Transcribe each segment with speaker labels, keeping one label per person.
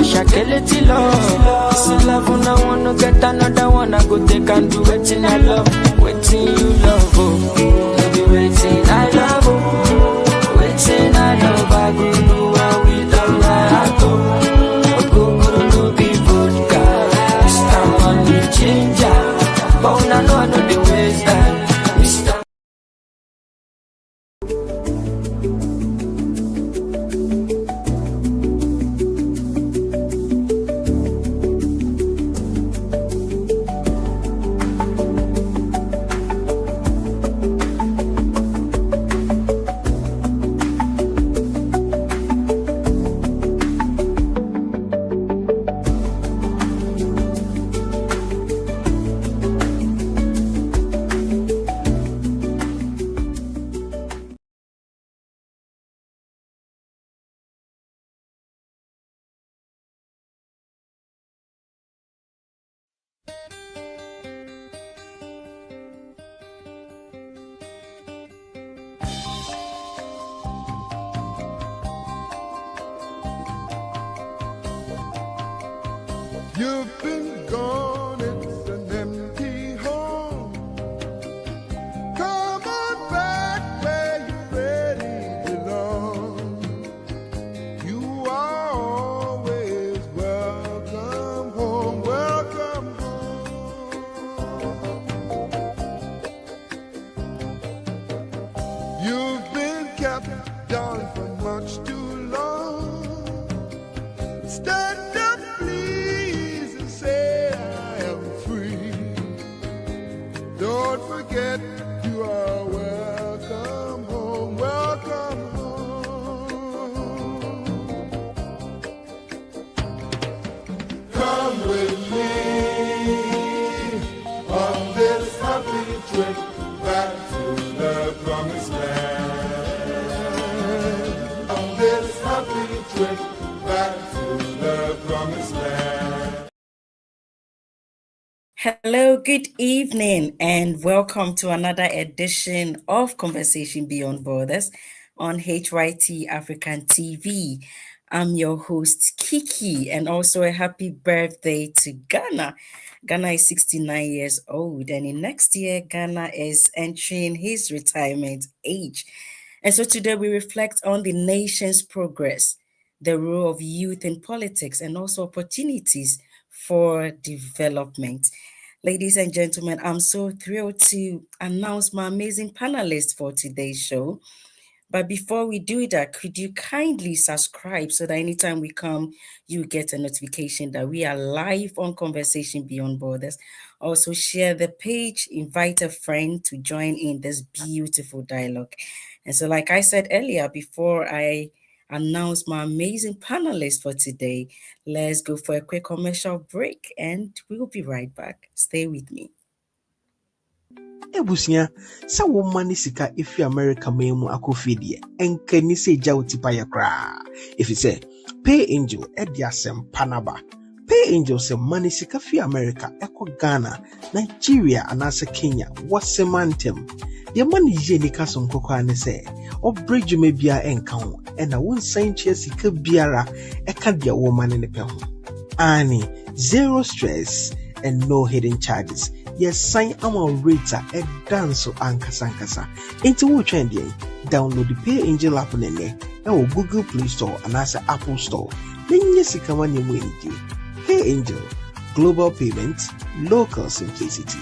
Speaker 1: Shakele love. This is love when I wanna get another one. I go take and do waiting I love. Waiting you love, oh. Maybe waiting I love, oh. Waiting I love. I go do what we don't like, oh. Go no be vodka. This time money changer. But when I know the ways that.
Speaker 2: You've been gone, it's an empty home. Come on back where you really belong. You are always welcome home, welcome home. You've been kept down for much too long. Stand up, please, and say I am free. Don't forget you are welcome home, welcome home. Come with me on this happy trip back to the promised land. On this happy trip back to the promised land.
Speaker 3: Hello, good evening, and welcome to another edition of Conversation Beyond Borders on HYT African TV. I'm your host, Kiki, and also a happy birthday to Ghana. Ghana is 69 years old, and in next year, Ghana is entering his retirement age. And so today we reflect on the nation's progress, the role of youth in politics, and also opportunities for development. Ladies and gentlemen, I'm so thrilled to announce my amazing panelists for today's show. But before we do that, could you kindly subscribe so that anytime we come, you get a notification that we are live on Conversation Beyond Borders. Also share the page, invite a friend to join in this beautiful dialogue. And so like I said earlier, before I announce my amazing panelists for today, let's go for a quick commercial break and we will be right back. Stay with me.
Speaker 4: Ebusia, sa woman sika ifi America memu akofidie enka ni se ja utipa ya kra. If you say Pay Angel ediasem panaba. Pay Angel se money sika fi America eko Ghana, Nigeria anase Kenya wasemantem. The money je ni kaso nkoko ane se obreju me bia enka ho ena won san chia sika biara eka dia woman ne pe ho. Ani zero stress and no hidden charges. Yes, sign our rater a dance ankasa. Into what trend download the Pay Angel app or Google Play Store and as Apple Store. Then yes, you come on your way. Pay Angel, global payment, local simplicity.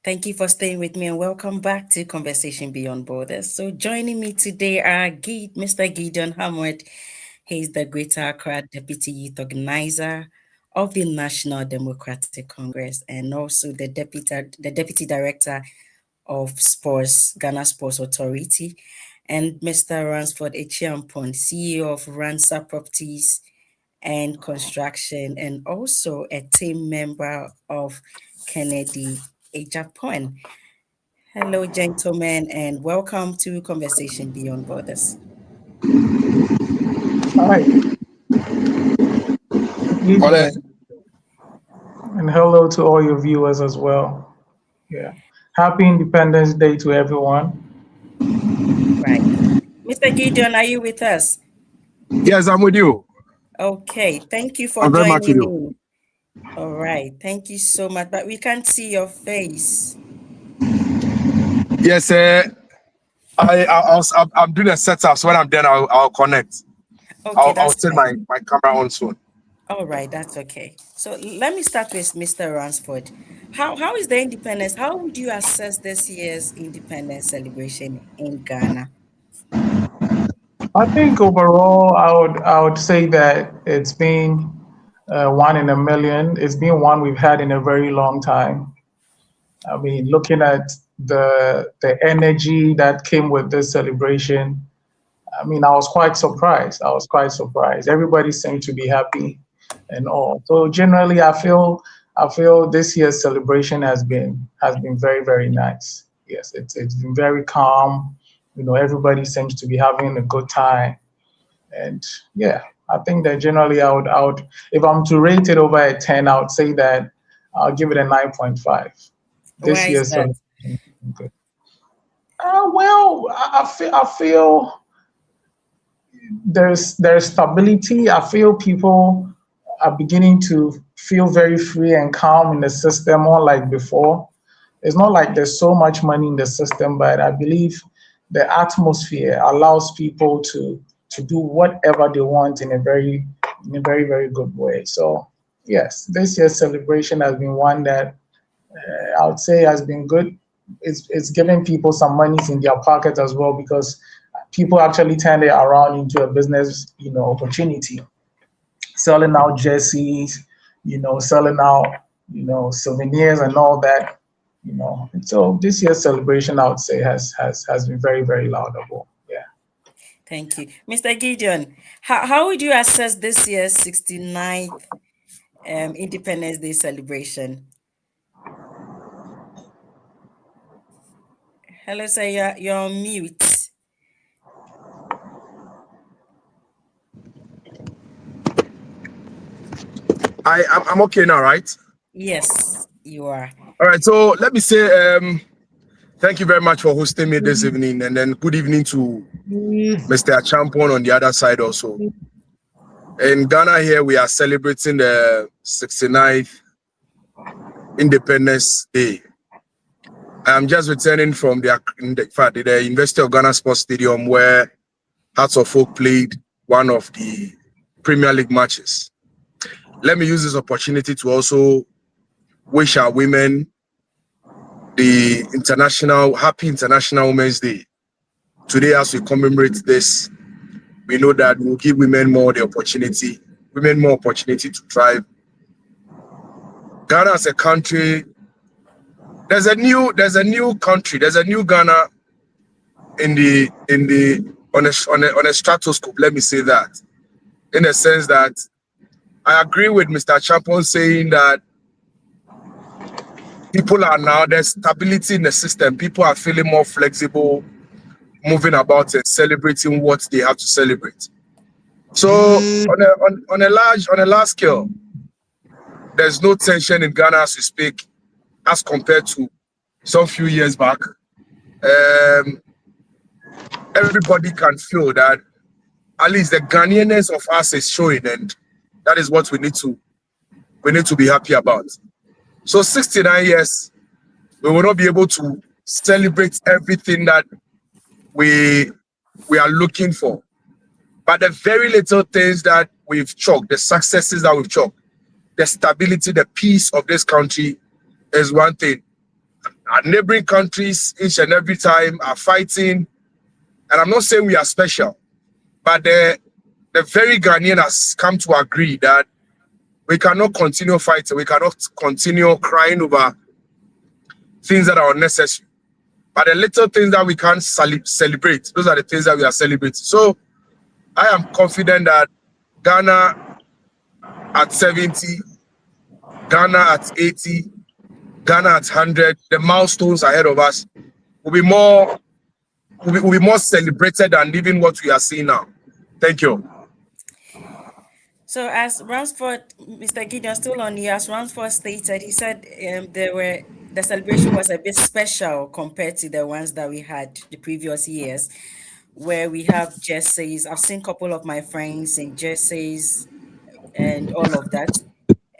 Speaker 3: Thank you for staying with me and welcome back to Conversation Beyond Borders. So joining me today are Mr. Gideon Hammond. He's the Greater Accra Deputy Youth Organizer of the National Democratic Congress and also the Deputy Director of Sports, Ghana Sports Authority, and Mr. Ransford Echiampon, CEO of Ransa Properties and Construction, and also a team member of Kennedy Echiampon. Hello, gentlemen, and welcome to Conversation Beyond Borders.
Speaker 5: Hi. And hello to all your viewers as well. Yeah. Happy Independence Day to everyone.
Speaker 3: Right. Mr. Gideon, are you with us?
Speaker 6: Yes, I'm with you.
Speaker 3: Okay, thank you for
Speaker 6: I'm very much with
Speaker 3: joining
Speaker 6: you.
Speaker 3: in. All right, thank you so much, but we can't see your face.
Speaker 6: Yes, I'm doing a setup, so when I'm done, I'll connect.
Speaker 3: Okay,
Speaker 6: I'll
Speaker 3: that's
Speaker 6: turn my
Speaker 3: fine.
Speaker 6: camera on soon.
Speaker 3: All right, that's okay. So let me start with Mr. Ransford. How is the independence? How would you assess this year's independence celebration in Ghana?
Speaker 5: I think overall, I would say that it's been one in a million. It's been one we've had in a very long time. I mean, looking at the energy that came with this celebration, I mean, I was quite surprised. I was quite surprised. Everybody seemed to be happy and all. So generally, I feel this year's celebration has been very, very nice. Yes, it's been very calm. You know, everybody seems to be having a good time. And yeah, I think that generally I would if I'm to rate it over a 10, I would say that I'll give it a 9.5. This
Speaker 3: Why is
Speaker 5: year's
Speaker 3: that?
Speaker 5: celebration has been good. Well, I feel there's stability. I feel people are beginning to feel very free and calm in the system, unlike before. It's not like there's so much money in the system, but I believe the atmosphere allows people to do whatever they want in a very very good way. So yes, this year's celebration has been one that I would say has been good. It's giving people some monies in their pocket as well because people actually turn it around into a business, opportunity, selling out jerseys, selling out, souvenirs and all that, And so this year's celebration, I would say, has been very, very laudable. Yeah.
Speaker 3: Thank you. Mr. Gideon, how would you assess this year's 69th Independence Day celebration? Hello, sir, you're on mute.
Speaker 6: I'm okay now, right?
Speaker 3: Yes, you are.
Speaker 6: All right. So let me say thank you very much for hosting me this evening, and then good evening to Mr. Champon on the other side also. In Ghana here, we are celebrating the 69th Independence Day. I'm just returning from the University of Ghana Sports Stadium where Hearts of Oak played one of the Premier League matches. Let me use this opportunity to also wish our women the Happy International Women's Day. Today, as we commemorate this, we know that we'll give women more opportunity to thrive. Ghana as a country, there's a new country, there's a new Ghana on a stratoscope. Let me say that, in the sense that I agree with Mr. Champon saying that there's stability in the system. People are feeling more flexible, moving about and celebrating what they have to celebrate. So on a large scale, there's no tension in Ghana as we speak, as compared to some few years back. Everybody can feel that at least the Ghanaianness of us is showing, and that is what we need to be happy about. So 69 years, we will not be able to celebrate everything that we are looking for. But the very little things that we've chalked, the successes that we've chalked, the stability, the peace of this country is one thing. Our neighboring countries, each and every time, are fighting. And I'm not saying we are special, but the very Ghanaian has come to agree that we cannot continue fighting. We cannot continue crying over things that are unnecessary. But the little things that we can celebrate, those are the things that we are celebrating. So I am confident that Ghana at 70, Ghana at 80, Ghana at 100, the milestones ahead of us will be more celebrated than even what we are seeing now. Thank you.
Speaker 3: So as Ransford, Mr. Gideon, still on you, as Ransford stated, he said the celebration was a bit special compared to the ones that we had the previous years. where we have jerseys. I've seen a couple of my friends in jerseys and all of that.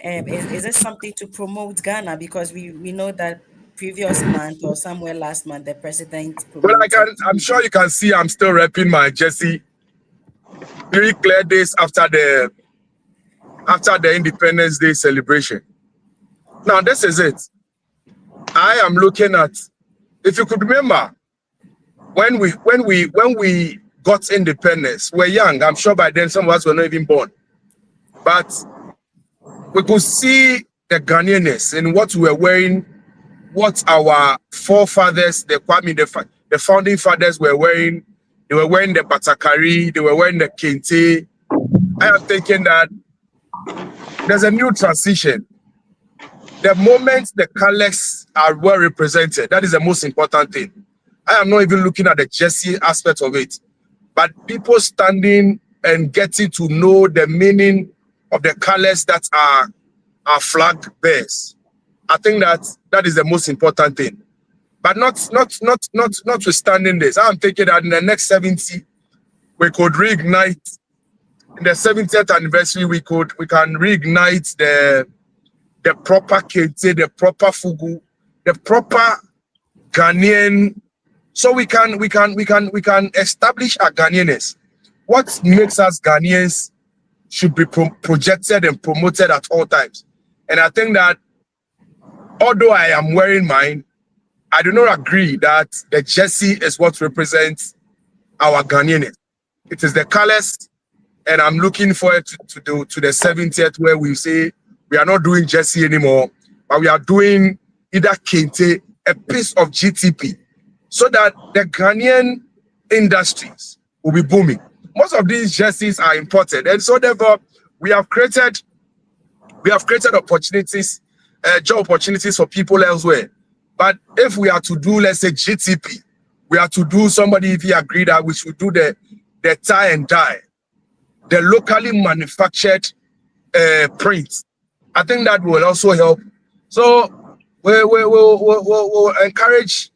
Speaker 3: Is it something to promote Ghana? Because we know that previous month or somewhere last month, the president
Speaker 6: Well,
Speaker 3: promoted.
Speaker 6: I'm sure you can see I'm still repping my jersey. 3 clear days after the Independence Day celebration. Now, this is it. I am looking at, if you could remember, when we got independence, we're young. I'm sure by then some of us were not even born. But we could see the Ghanaianness in what we were wearing, what our forefathers, the founding fathers were wearing. They were wearing the batakari, they were wearing the kente. I am thinking that there's a new transition. The moment the colors are well represented, that is the most important thing. I am not even looking at the jersey aspect of it, but people standing and getting to know the meaning of the colors that our flag bears. I think that is the most important thing. But notwithstanding this, I'm thinking that in the next 70, we could reignite. In the 70th anniversary, we can reignite the proper kente, the proper fugu, the proper Ghanaian. So we can establish our Ghanaianness. What makes us Ghanaians should be projected and promoted at all times. And I think that although I am wearing mine, I do not agree that the jersey is what represents our Ghanaianness. It is the colors, and I'm looking forward to the 70th where we say we are not doing jersey anymore, but we are doing either kente, a piece of GTP, so that the Ghanaian industries will be booming. Most of these jerseys are imported, and so therefore we have created opportunities, job opportunities for people elsewhere. But if we are to do, let's say, GTP, we are to do, somebody if he agreed that we should do the tie and dye, the locally manufactured print. I think that will also help. So we'll encourage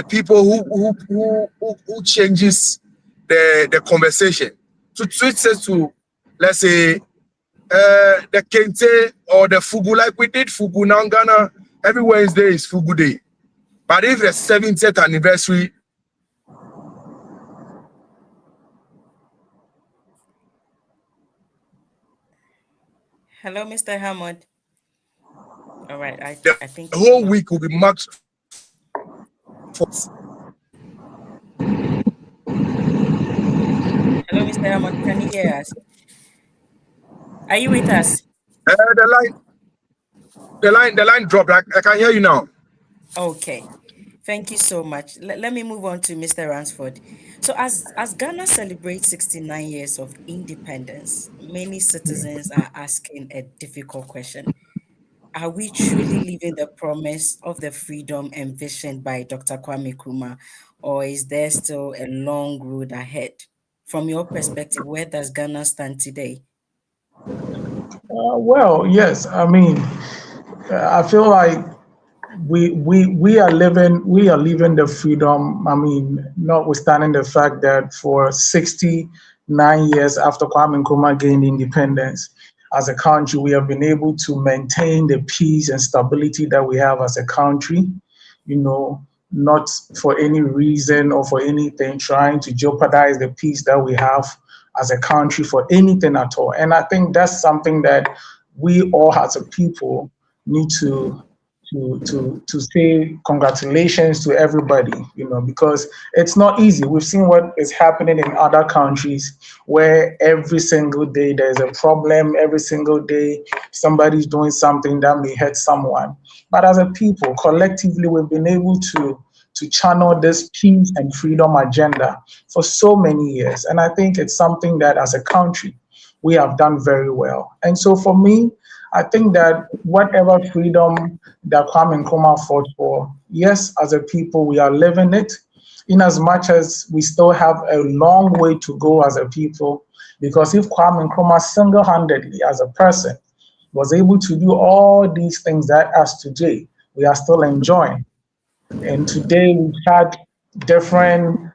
Speaker 6: people who changes the conversation to switch it to, let's say, the kente or the fugu, like we did fugu. Now Ghana, every Wednesday is fugu day. But if the 70th anniversary,
Speaker 3: Hello, Mr. Hammond. All right, I think
Speaker 6: the whole week will be marked.
Speaker 3: Hello, Mr. Hammond. Can you hear us? Are you with us?
Speaker 6: The line dropped. I can hear you now.
Speaker 3: Okay. Thank you so much. Let me move on to Mr. Ransford. So as Ghana celebrates 69 years of independence, many citizens are asking a difficult question. Are we truly living the promise of the freedom envisioned by Dr. Kwame Nkrumah, or is there still a long road ahead? From your perspective, where does Ghana stand today?
Speaker 5: Well, yes. I mean, I feel like we are living the freedom. I mean, notwithstanding the fact that for 69 years after Kwame Nkrumah gained independence, as a country, we have been able to maintain the peace and stability that we have as a country. You know, not for any reason or for anything trying to jeopardize the peace that we have as a country for anything at all. And I think that's something that we all as a people need to say congratulations to everybody, you know, because it's not easy. We've seen what is happening in other countries where every single day there's a problem, every single day somebody's doing something that may hurt someone. But as a people, collectively, we've been able to channel this peace and freedom agenda for so many years. And I think it's something that as a country, we have done very well. And so for me, I think that whatever freedom that Kwame Nkrumah fought for, yes, as a people, we are living it, in as much as we still have a long way to go as a people, because if Kwame Nkrumah single-handedly as a person was able to do all these things that as today, we are still enjoying. And today we've had different,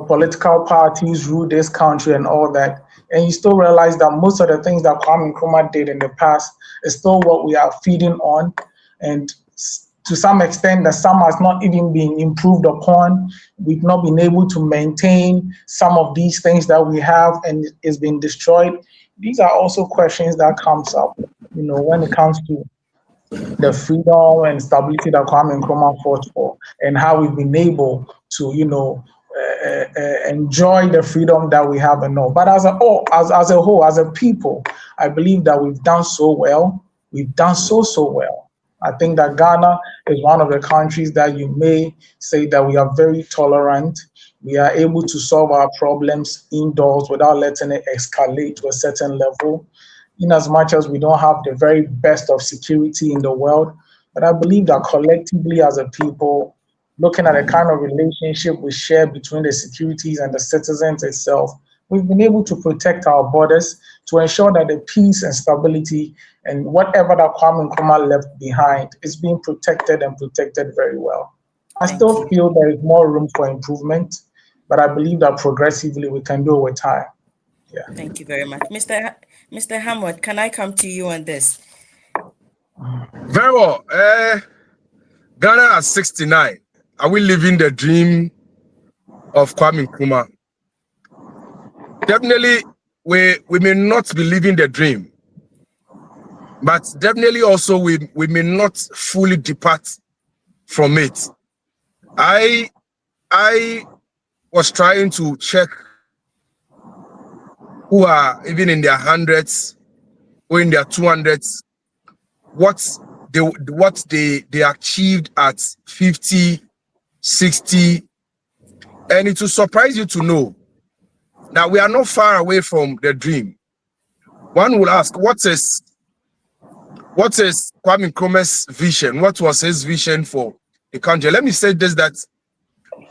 Speaker 5: political parties rule this country and all that. And you still realize that most of the things that Kwame Nkrumah did in the past is still what we are feeding on. And to some extent, that some has not even been improved upon. We've not been able to maintain some of these things that we have, and it's been destroyed. These are also questions that comes up, when it comes to the freedom and stability that Kwame Nkrumah fought for, and how we've been able to, enjoy the freedom that we have and all. But as a whole, as a people, I believe that we've done so well. We've done so well. I think that Ghana is one of the countries that you may say that we are very tolerant. We are able to solve our problems indoors without letting it escalate to a certain level, in as much as we don't have the very best of security in the world. But I believe that collectively as a people, looking at the kind of relationship we share between the securities and the citizens itself, we've been able to protect our borders to ensure that the peace and stability and whatever that Kwame Nkrumah left behind is being protected and protected very well. I still feel there is more room for improvement, but I believe that progressively we can do it with time. Yeah.
Speaker 3: Thank you very much. Mr. Hamad, can I come to you on this?
Speaker 6: Very well. Ghana at 69. Are we living the dream of Kwame Nkrumah? Definitely, we may not be living the dream, but definitely also we may not fully depart from it. I was trying to check who are even in their hundreds or in their 200s, what they achieved at 50, 60, and it will surprise you to know that we are not far away from the dream. One will ask, what is Kwame Nkrumah's vision? What was his vision for the country? Let me say this, that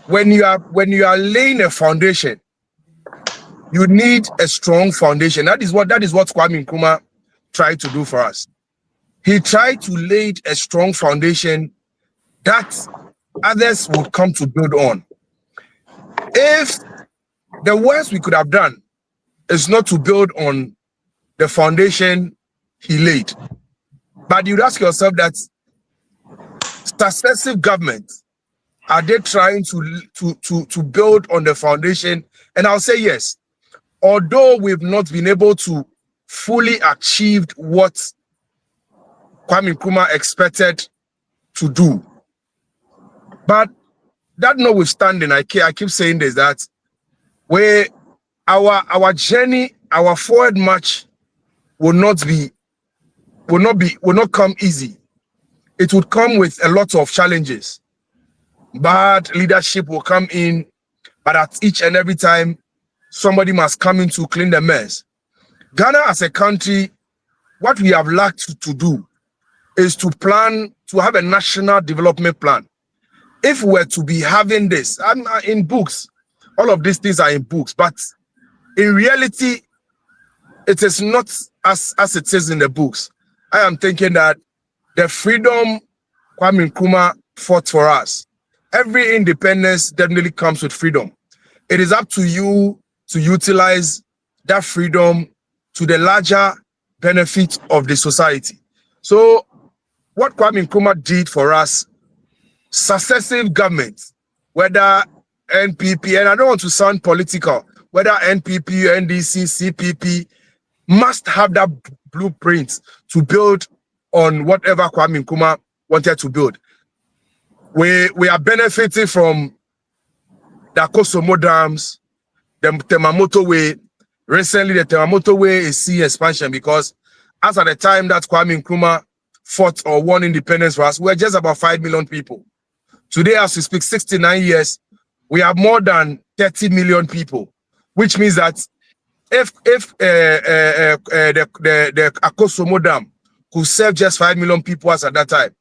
Speaker 6: when you are laying a foundation, you need a strong foundation. That is what Kwame Nkrumah tried to do for us. He tried to lay a strong foundation that others would come to build on. If the worst we could have done is not to build on the foundation he laid, but you'd ask yourself that successive governments, are they trying to build on the foundation? And I'll say yes. Although we've not been able to fully achieve what Kwame Nkrumah expected to do, but that notwithstanding, I keep saying this, that where our journey, our forward march will not come easy. It would come with a lot of challenges. Bad leadership will come in, but at each and every time, somebody must come in to clean the mess. Ghana as a country, what we have lacked to do is to plan, to have a national development plan. If we were to be having this, in books, all of these things are in books, but in reality, it is not as it is in the books. I am thinking that the freedom Kwame Nkrumah fought for us, every independence definitely comes with freedom. It is up to you to utilize that freedom to the larger benefit of the society. So what Kwame Nkrumah did for us, successive governments, whether NPP, and I don't want to sound political, whether NPP, NDC, CPP, must have that blueprint to build on whatever Kwame Nkrumah wanted to build. We are benefiting from the Kosomo dams, the Temamoto Way. Recently, the Temamoto Way is seeing expansion because as at the time that Kwame Nkrumah fought or won independence for us, we were just about 5 million people. Today, as we speak, 69 years, we have more than 30 million people, which means that if the Akosomo Dam could serve just 5 million people as at that time,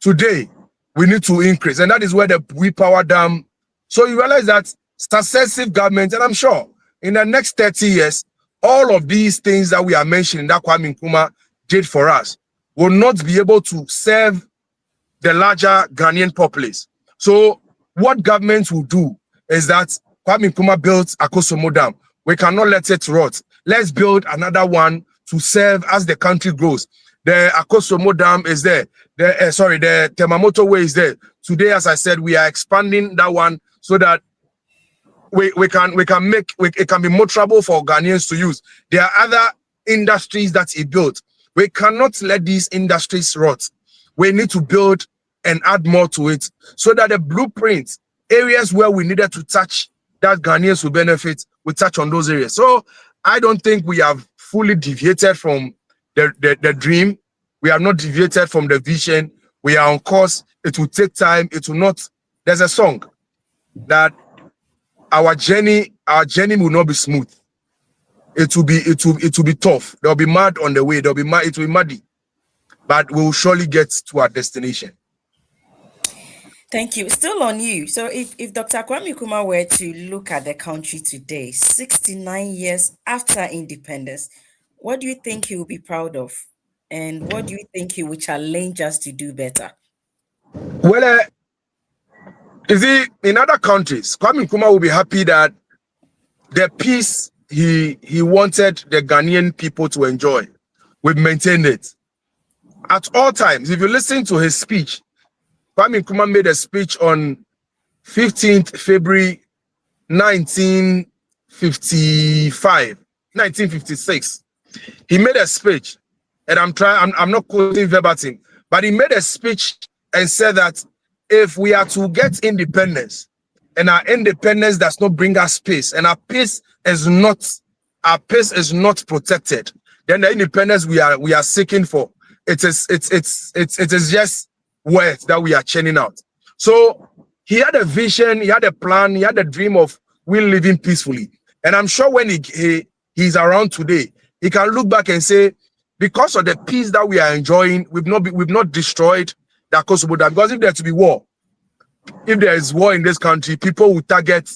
Speaker 6: today we need to increase, and that is where the We Power Dam. So you realize that successive governments, and I'm sure in the next 30 years, all of these things that we are mentioning that Kwame Nkrumah did for us will not be able to serve the larger Ghanaian populace. So what governments will do is that Kwame Nkrumah built Akosombo Dam. We cannot let it rot. Let's build another one to serve as the country grows. The Akosombo Dam is there. The Temamoto Way is there. Today, as I said, we are expanding that one so that we can make it can be more trouble for Ghanaians to use. There are other industries that he built. We cannot let these industries rot. We need to build and add more to it so that the blueprint areas where we needed to touch that Ghanaians will benefit, we touch on those areas. So I don't think we have fully deviated from the dream. We have not deviated from the vision. We are on course. It will take time. It will not. There's a song that our journey will not be smooth. It will be tough. There'll be mud on the way. It will be muddy, but we will surely get to our destination.
Speaker 3: Thank you. Still on you. So if Dr. Kwame Nkrumah were to look at the country today, 69 years after independence, what do you think he will be proud of? And what do you think he will challenge us to do better?
Speaker 6: Well, you see, in other countries, Kwame Nkrumah will be happy that the peace he wanted the Ghanaian people to enjoy, we've maintained it. At all times, if you listen to his speech, Kwame Nkrumah made a speech on 15th February 1956. He made a speech, and I'm not quoting verbatim, but he made a speech and said that if we are to get independence, and our independence does not bring us peace, and our peace is not protected, then the independence we are seeking for, it is just words that we are churning out. So he had a vision, he had a plan, he had a dream of we living peacefully. And I'm sure when he's around today, he can look back and say, because of the peace that we are enjoying, we've not destroyed the Akosombo Dam. Because if there to be war, if there is war in this country, people will target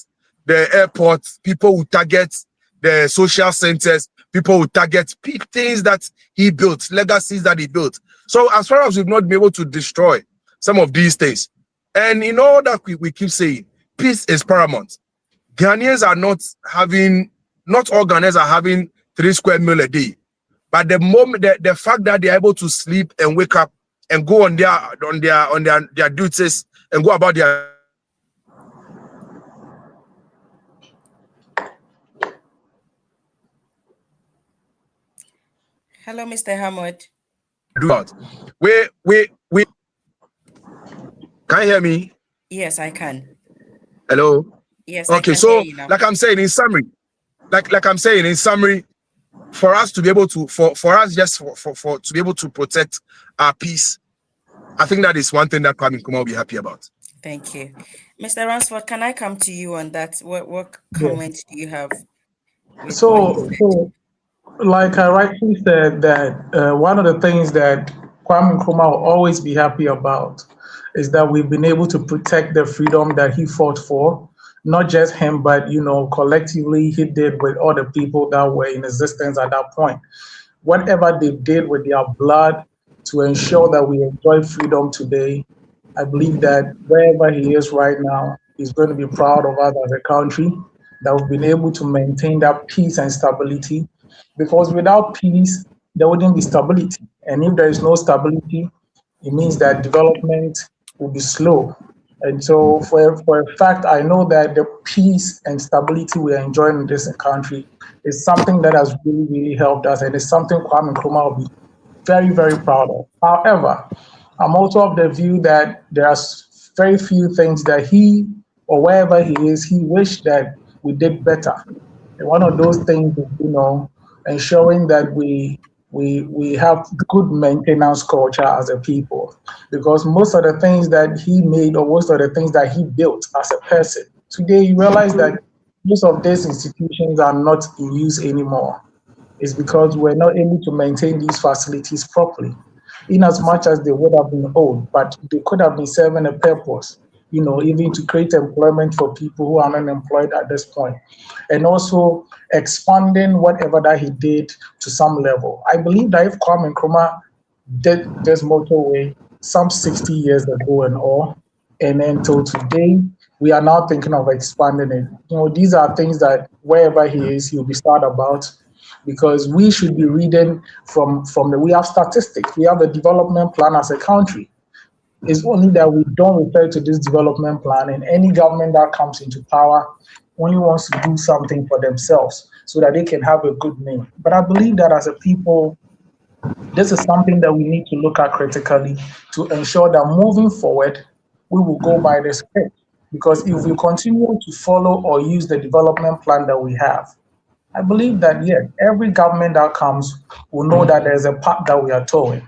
Speaker 6: the airports, people will target the social centers, people will target things that he built, legacies that he built. So as far as we've not been able to destroy some of these things, and in all that we keep saying, peace is paramount. Ghanaians are not all Ghanaians are having 3 square meals a day. But the moment the fact that they're able to sleep and wake up and go on their duties and go about their
Speaker 3: Hello, Mr. Hammond.
Speaker 6: We can you hear me?
Speaker 3: Yes, I can.
Speaker 6: Hello.
Speaker 3: Yes.
Speaker 6: Okay. So, like I'm saying in summary, for us to be able to to be able to protect our peace, I think that is one thing that Kwame Nkrumah will be happy about.
Speaker 3: Thank you, Mr. Ransford. Can I come to you on that? What comments do you have?
Speaker 5: So, like I rightly said, that one of the things that Kwame Nkrumah will always be happy about is that we've been able to protect the freedom that he fought for. Not just him, but collectively he did with all the people that were in existence at that point. Whatever they did with their blood to ensure that we enjoy freedom today, I believe that wherever he is right now, he's going to be proud of us as a country, that we've been able to maintain that peace and stability. Because without peace, there wouldn't be stability. And if there is no stability, it means that development will be slow. And so for a fact, I know that the peace and stability we are enjoying in this country is something that has really, really helped us. And it's something Kwame Nkrumah will be very, very proud of. However, I'm also of the view that there are very few things that he, or wherever he is, he wished that we did better. And one of those things is, ensuring that we have good maintenance culture as a people, because most of the things that he made or most of the things that he built as a person, today you realize that most of these institutions are not in use anymore. It's because we're not able to maintain these facilities properly, in as much as they would have been old, but they could have been serving a purpose, even to create employment for people who are unemployed at this point. And also expanding whatever that he did to some level. I believe that if Kwame Nkrumah did this motorway some 60 years ago and all, and then till today, we are now thinking of expanding it. These are things that wherever he is, he'll be sad about, because we should be reading from we have statistics, we have a development plan as a country. It's only that we don't refer to this development plan, and any government that comes into power only wants to do something for themselves so that they can have a good name. But I believe that as a people, this is something that we need to look at critically to ensure that moving forward, we will go by the script. Because if we continue to follow or use the development plan that we have, I believe that, yeah, every government that comes will know that there's a path that we are towing.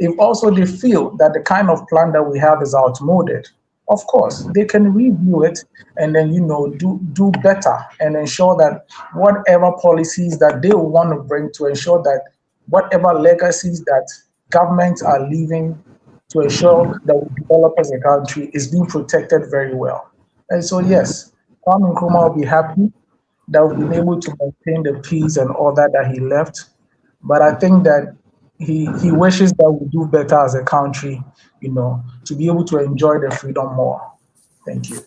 Speaker 5: If also they feel that the kind of plan that we have is outmoded, of course, they can review it and then, do better and ensure that whatever policies that they want to bring to ensure that whatever legacies that governments are leaving to ensure that we develop as a country is being protected very well. And so, yes, Kwame Nkrumah will be happy that we've been able to maintain the peace and all that he left. But I think that he wishes that we do better as a country, to be able to enjoy the freedom more. Thank you.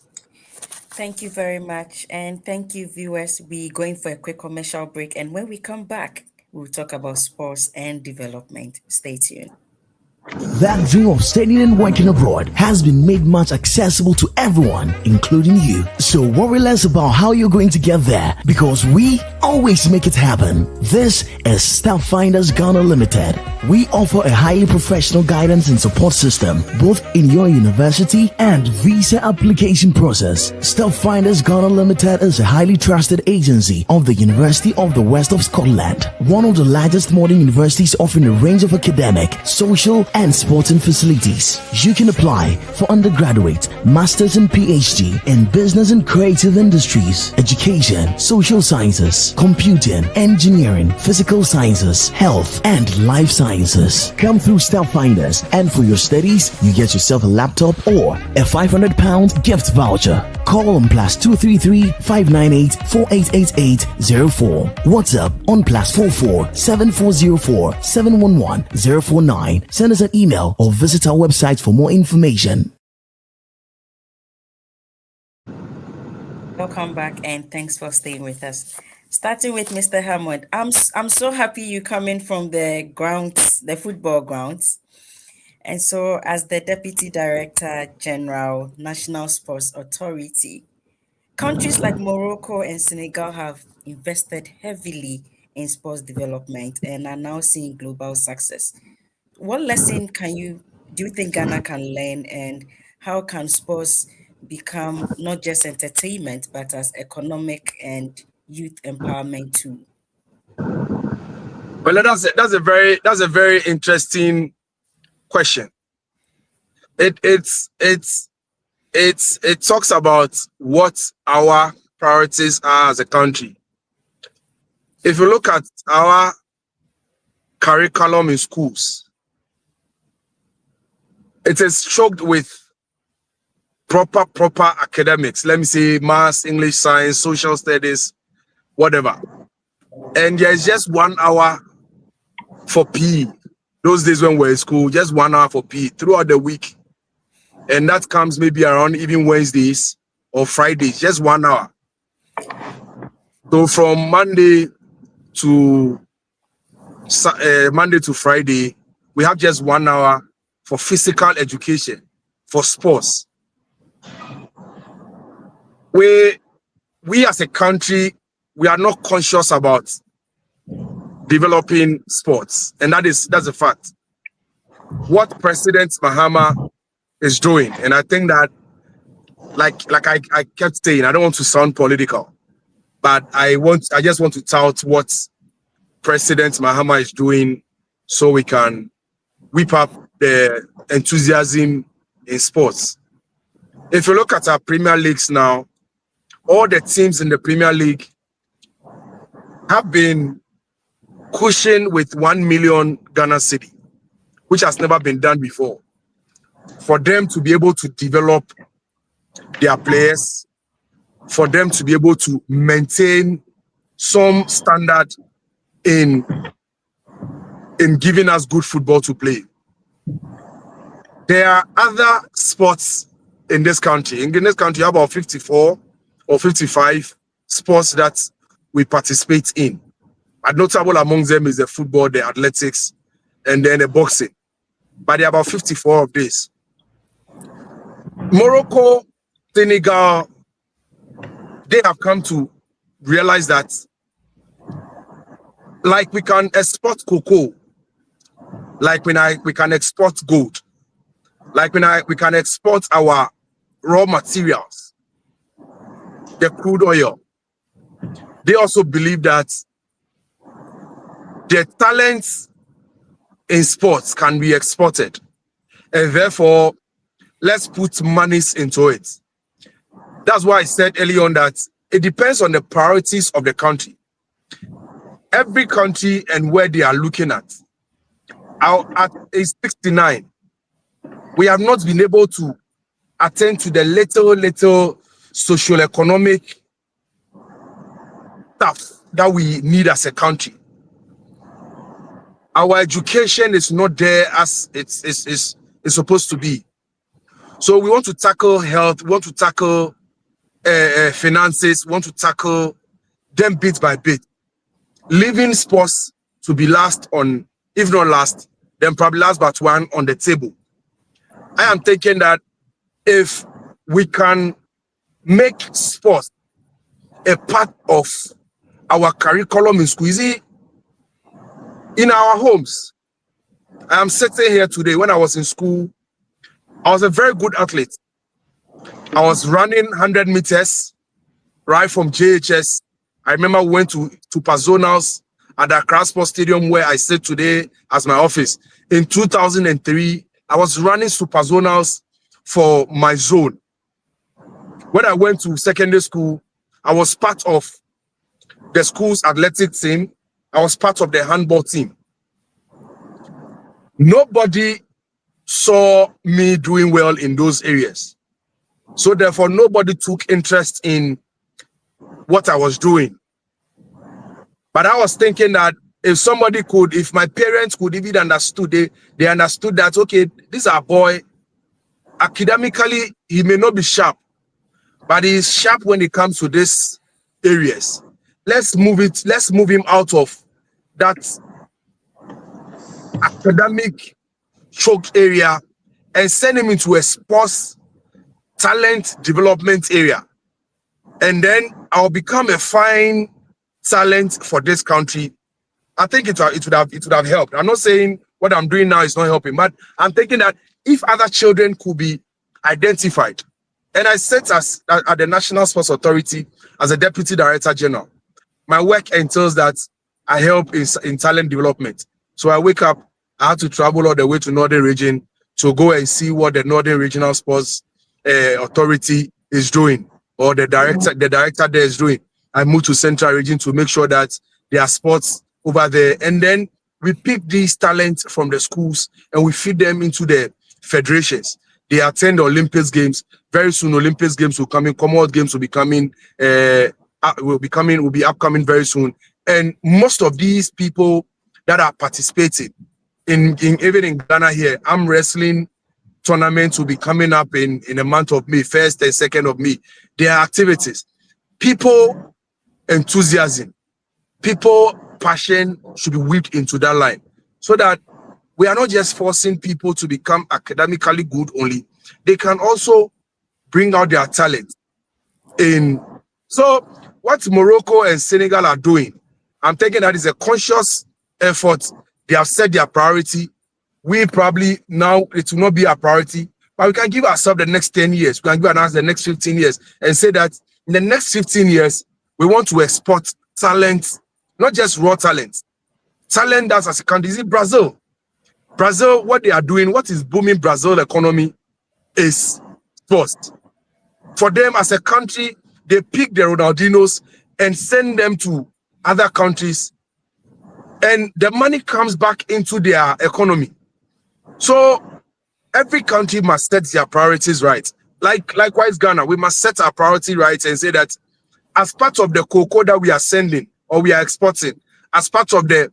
Speaker 3: Thank you very much. And thank you, viewers. We're going for a quick commercial break. And when we come back, we'll talk about sports and development. Stay tuned.
Speaker 7: That dream of studying and working abroad has been made much accessible to everyone, including you. So worry less about how you're going to get there, because we always make it happen. This is StepFinders Ghana Limited. We offer a highly professional guidance and support system, both in your university and visa application process. StepFinders Ghana Limited is a highly trusted agency of the University of the West of Scotland, one of the largest modern universities offering a range of academic, social, and sporting facilities. You can apply for undergraduate, master's and PhD in business and creative industries, education, social sciences, computing, engineering, physical sciences, health, and life sciences. Come through StepFinders, and for your studies, you get yourself a laptop or a £500 gift voucher. Call on +233 598 4888 04. WhatsApp on +44 7404 711 049. Send us an email or visit our website for more information.
Speaker 3: Welcome back, and thanks for staying with us. Starting with Mr. Hammond, I'm so happy you coming from the grounds, the football grounds. And so, as the Deputy Director General, National Sports Authority, countries like Morocco and Senegal have invested heavily in sports development and are now seeing global success. What lesson do you think Ghana can learn, and how can sports become not just entertainment but as economic and youth empowerment too?
Speaker 6: Well, that's a very interesting question. It talks about what our priorities are as a country. If you look at our curriculum in schools, it is choked with proper academics. Let me say maths, English, science, social studies, whatever. And there's just 1 hour for PE. Those days when we were in school, just 1 hour for PE throughout the week. And that comes maybe around even Wednesdays or Fridays, just 1 hour. So from Monday to Friday, we have just 1 hour for physical education, for sports. We as a country, we are not conscious about developing sports, and that's a fact. What President Mahama is doing, and I think that, like I kept saying, I don't want to sound political, but I just want to tout what President Mahama is doing, so we can whip up the enthusiasm in sports. If you look at our Premier Leagues now, all the teams in the Premier League have been cushioned with 1 million Ghana cedi, which has never been done before, for them to be able to develop their players, for them to be able to maintain some standard in giving us good football to play. There are other sports in this country. In this country, you have about 54 or 55 sports that we participate in. And notable among them is the football, the athletics, and then the boxing. But there are about 54 of these. Morocco, Senegal, they have come to realize that like we can export cocoa, like we can export gold, like we can export our raw materials, the crude oil. They also believe that their talents in sports can be exported, and therefore let's put monies into it. That's why I said early on that it depends on the priorities of the country. Every country and where they are looking at. At age 69, we have not been able to attend to the little socio-economic stuff that we need as a country. Our education is not there as it's supposed to be. So we want to tackle health, we want to tackle finances, we want to tackle them bit by bit. Leaving sports to be last on, if not last, then probably last but one on the table. I am thinking that if we can make sports a part of our curriculum in school, in our homes. I am sitting here today. When I was in school, I was a very good athlete. I was running 100 meters right from JHS. I remember we went to Pazonals at the Accra Sports Stadium where I sit today as my office. In 2003, I was running Super Zonals for my zone. When I went to secondary school, I was part of the school's athletic team. I was part of the handball team. Nobody saw me doing well in those areas. So therefore, nobody took interest in what I was doing. But I was thinking that if somebody could, if my parents could even understood, they understood that, okay, this is our boy. Academically, he may not be sharp, but he is sharp when it comes to these areas. Let's move him out of that academic choked area and send him into a sports talent development area. And then I'll become a fine talent for this country. I think it would have helped. I'm not saying what I'm doing now is not helping, but I'm thinking that if other children could be identified, and I sit at the National Sports Authority as a Deputy Director General. My work entails that I help in talent development. So I wake up, I have to travel all the way to Northern Region to go and see what the Northern Regional Sports Authority is doing, or the director there is doing. I move to Central Region to make sure that there are sports over there. And then we pick these talents from the schools and we feed them into the federations. They attend the Olympics Games. Very soon, Olympics Games will come in. Commonwealth Games will be coming. Will be upcoming very soon. And most of these people that are participating even in Ghana here, arm wrestling tournaments will be coming up in the month of May, 1st and 2nd of May. There are activities. People enthusiasm, people passion should be whipped into that line, so that we are not just forcing people to become academically good only. They can also bring out their talent. So what Morocco and Senegal are doing, I'm thinking that is a conscious effort. They have set their priority. We probably now, it will not be a priority, but we can give ourselves the next 10 years. We can give ourselves the next 15 years and say that in the next 15 years, we want to export talent, not just raw talent. Talent that's as a country. Is it Brazil? Brazil, what they are doing, what is booming Brazil economy is sports. For them as a country, they pick the Ronaldinos and send them to other countries, and the money comes back into their economy. So every country must set their priorities right. Likewise, Ghana, we must set our priority right and say that as part of the cocoa that we are sending or we are exporting, as part of the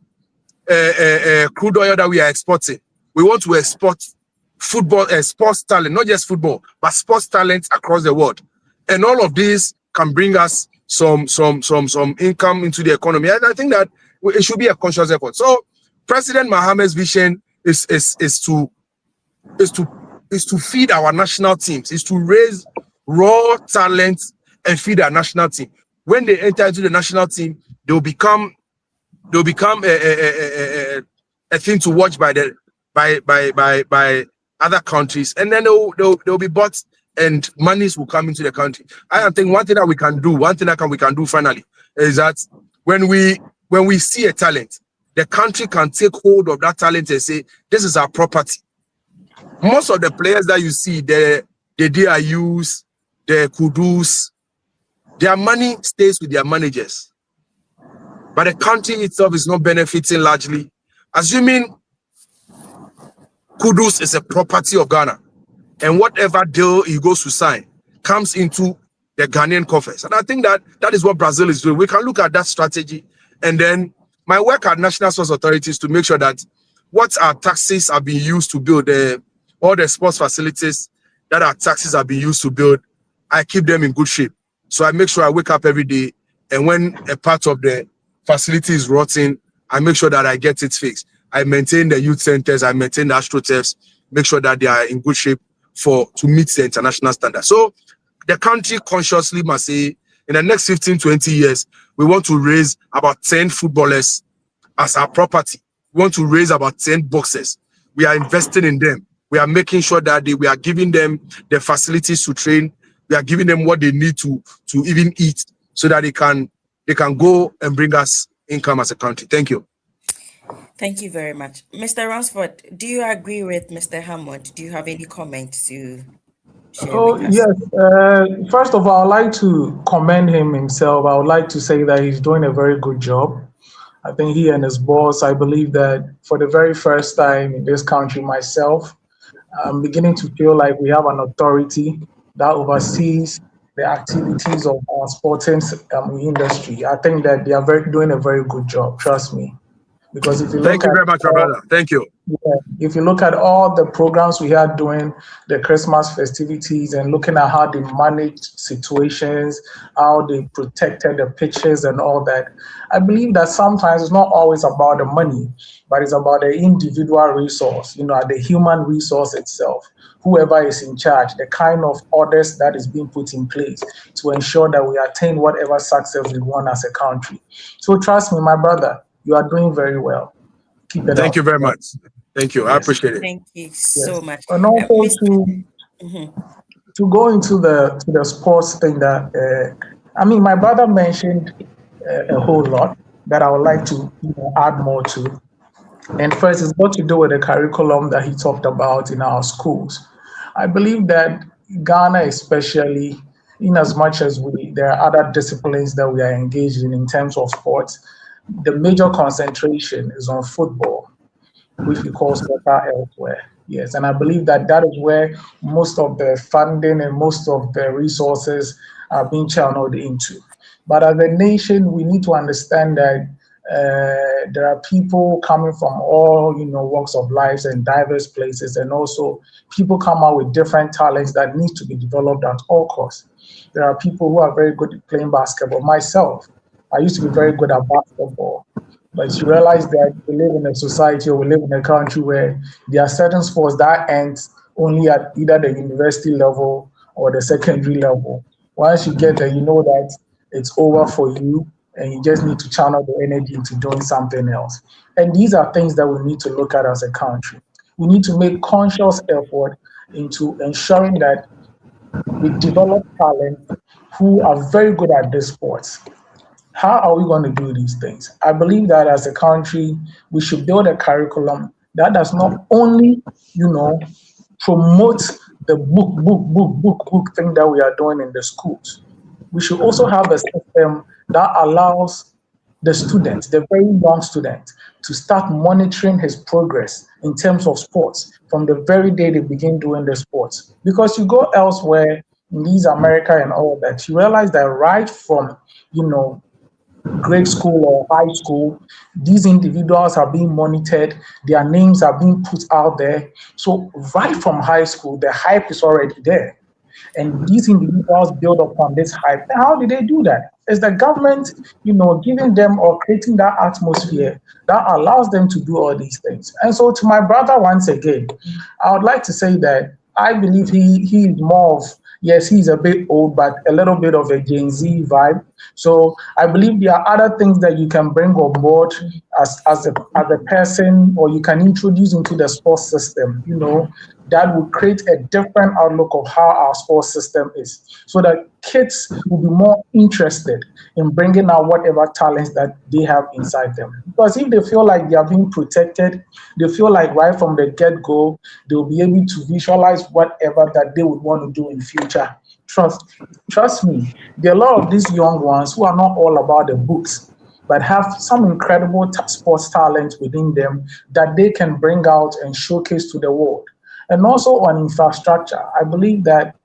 Speaker 6: crude oil that we are exporting, we want to export football, sports talent, not just football, but sports talent across the world. And all of these can bring us some income into the economy. And I think that it should be a conscious effort. So President Mohammed's vision is to feed our national teams, is to raise raw talent and feed our national team. When they enter into the national team, they'll become a thing to watch by other countries, and then they'll be bought and monies will come into the country. I think one thing that we can do finally is that when we see a talent, the country can take hold of that talent and say, this is our property. Most of the players that you see, the DIUs, the Kudus, their money stays with their managers. But the country itself is not benefiting largely. Assuming Kudus is a property of Ghana, and whatever deal he goes to sign comes into the Ghanaian coffers. And I think that is what Brazil is doing. We can look at that strategy. And then my work at National Sports Authorities to make sure that what our taxes are being used to build, all the sports facilities that our taxes are being used to build, I keep them in good shape. So I make sure I wake up every day, and when a part of the facility is rotting, I make sure that I get it fixed. I maintain the youth centers, I maintain the AstroTurfs, make sure that they are in good shape to meet the international standard. So the country consciously must say, in the next 15, 20 years, we want to raise about 10 footballers as our property. We want to raise about 10 boxers. We are investing in them. We are making sure that we are giving them the facilities to train. We are giving them what they need to even eat, so that they can go and bring us income as a country. Thank you.
Speaker 3: Thank you very much. Mr. Ransford, do you agree with Mr. Hammond? Do you have any comments to share with us?
Speaker 5: Yes. First of all, I'd like to commend him himself. I would like to say that he's doing a very good job. I think he and his boss, I believe that for the very first time in this country, myself, I'm beginning to feel like we have an authority that oversees the activities of our sporting industry. I think that they are doing a very good job, trust me. Because if you
Speaker 6: Thank you very much, my brother. Thank you.
Speaker 5: Yeah, if you look at all the programs we had during the Christmas festivities and looking at how they managed situations, how they protected the pitches and all that, I believe that sometimes it's not always about the money, but it's about the individual resource, the human resource itself. Whoever is in charge, the kind of orders that is being put in place to ensure that we attain whatever success we want as a country. So trust me, my brother, you are doing very well. Keep it up.
Speaker 6: Thank you very much. Thank you. I appreciate it.
Speaker 3: Thank you so much.
Speaker 5: And also to go into the sports thing that my brother mentioned a whole lot that I would like to add more to. And first, it's got to do with the curriculum that he talked about in our schools. I believe that Ghana, especially, in as much as there are other disciplines that we are engaged in terms of sports, the major concentration is on football, which we call soccer elsewhere. Yes, and I believe that is where most of the funding and most of the resources are being channeled into. But as a nation, we need to understand that there are people coming from all walks of life and diverse places, and also people come out with different talents that need to be developed at all costs. There are people who are very good at playing basketball. Myself, I used to be very good at basketball, but you realize that we live in a society or we live in a country where there are certain sports that end only at either the university level or the secondary level. Once you get there, you know that it's over for you, and you just need to channel the energy into doing something else. And these are things that we need to look at as a country. We need to make conscious effort into ensuring that we develop talent who are very good at these sports. How are we going to do these things? I believe that as a country, we should build a curriculum that does not only, promote the book thing that we are doing in the schools. We should also have a system that allows the student, the very young student, to start monitoring his progress in terms of sports from the very day they begin doing the sports. Because you go elsewhere, in these America and all that, you realize that right from, grade school or high school, these individuals are being monitored, their names are being put out there. So right from high school, the hype is already there. And these individuals build upon this hype. And how did they do that? Is the government, giving them or creating that atmosphere that allows them to do all these things. And so to my brother, once again, I would like to say that I believe he is more of, yes, he's a bit old, but a little bit of a Gen Z vibe. So I believe there are other things that you can bring on board as a person, or you can introduce into the sports system, that will create a different outlook of how our sports system is, so that kids will be more interested in bringing out whatever talents that they have inside them. Because if they feel like they are being protected, they feel like right from the get-go, they'll be able to visualize whatever that they would want to do in future. Trust me, there are a lot of these young ones who are not all about the books, but have some incredible sports talent within them that they can bring out and showcase to the world. And also on infrastructure, I believe that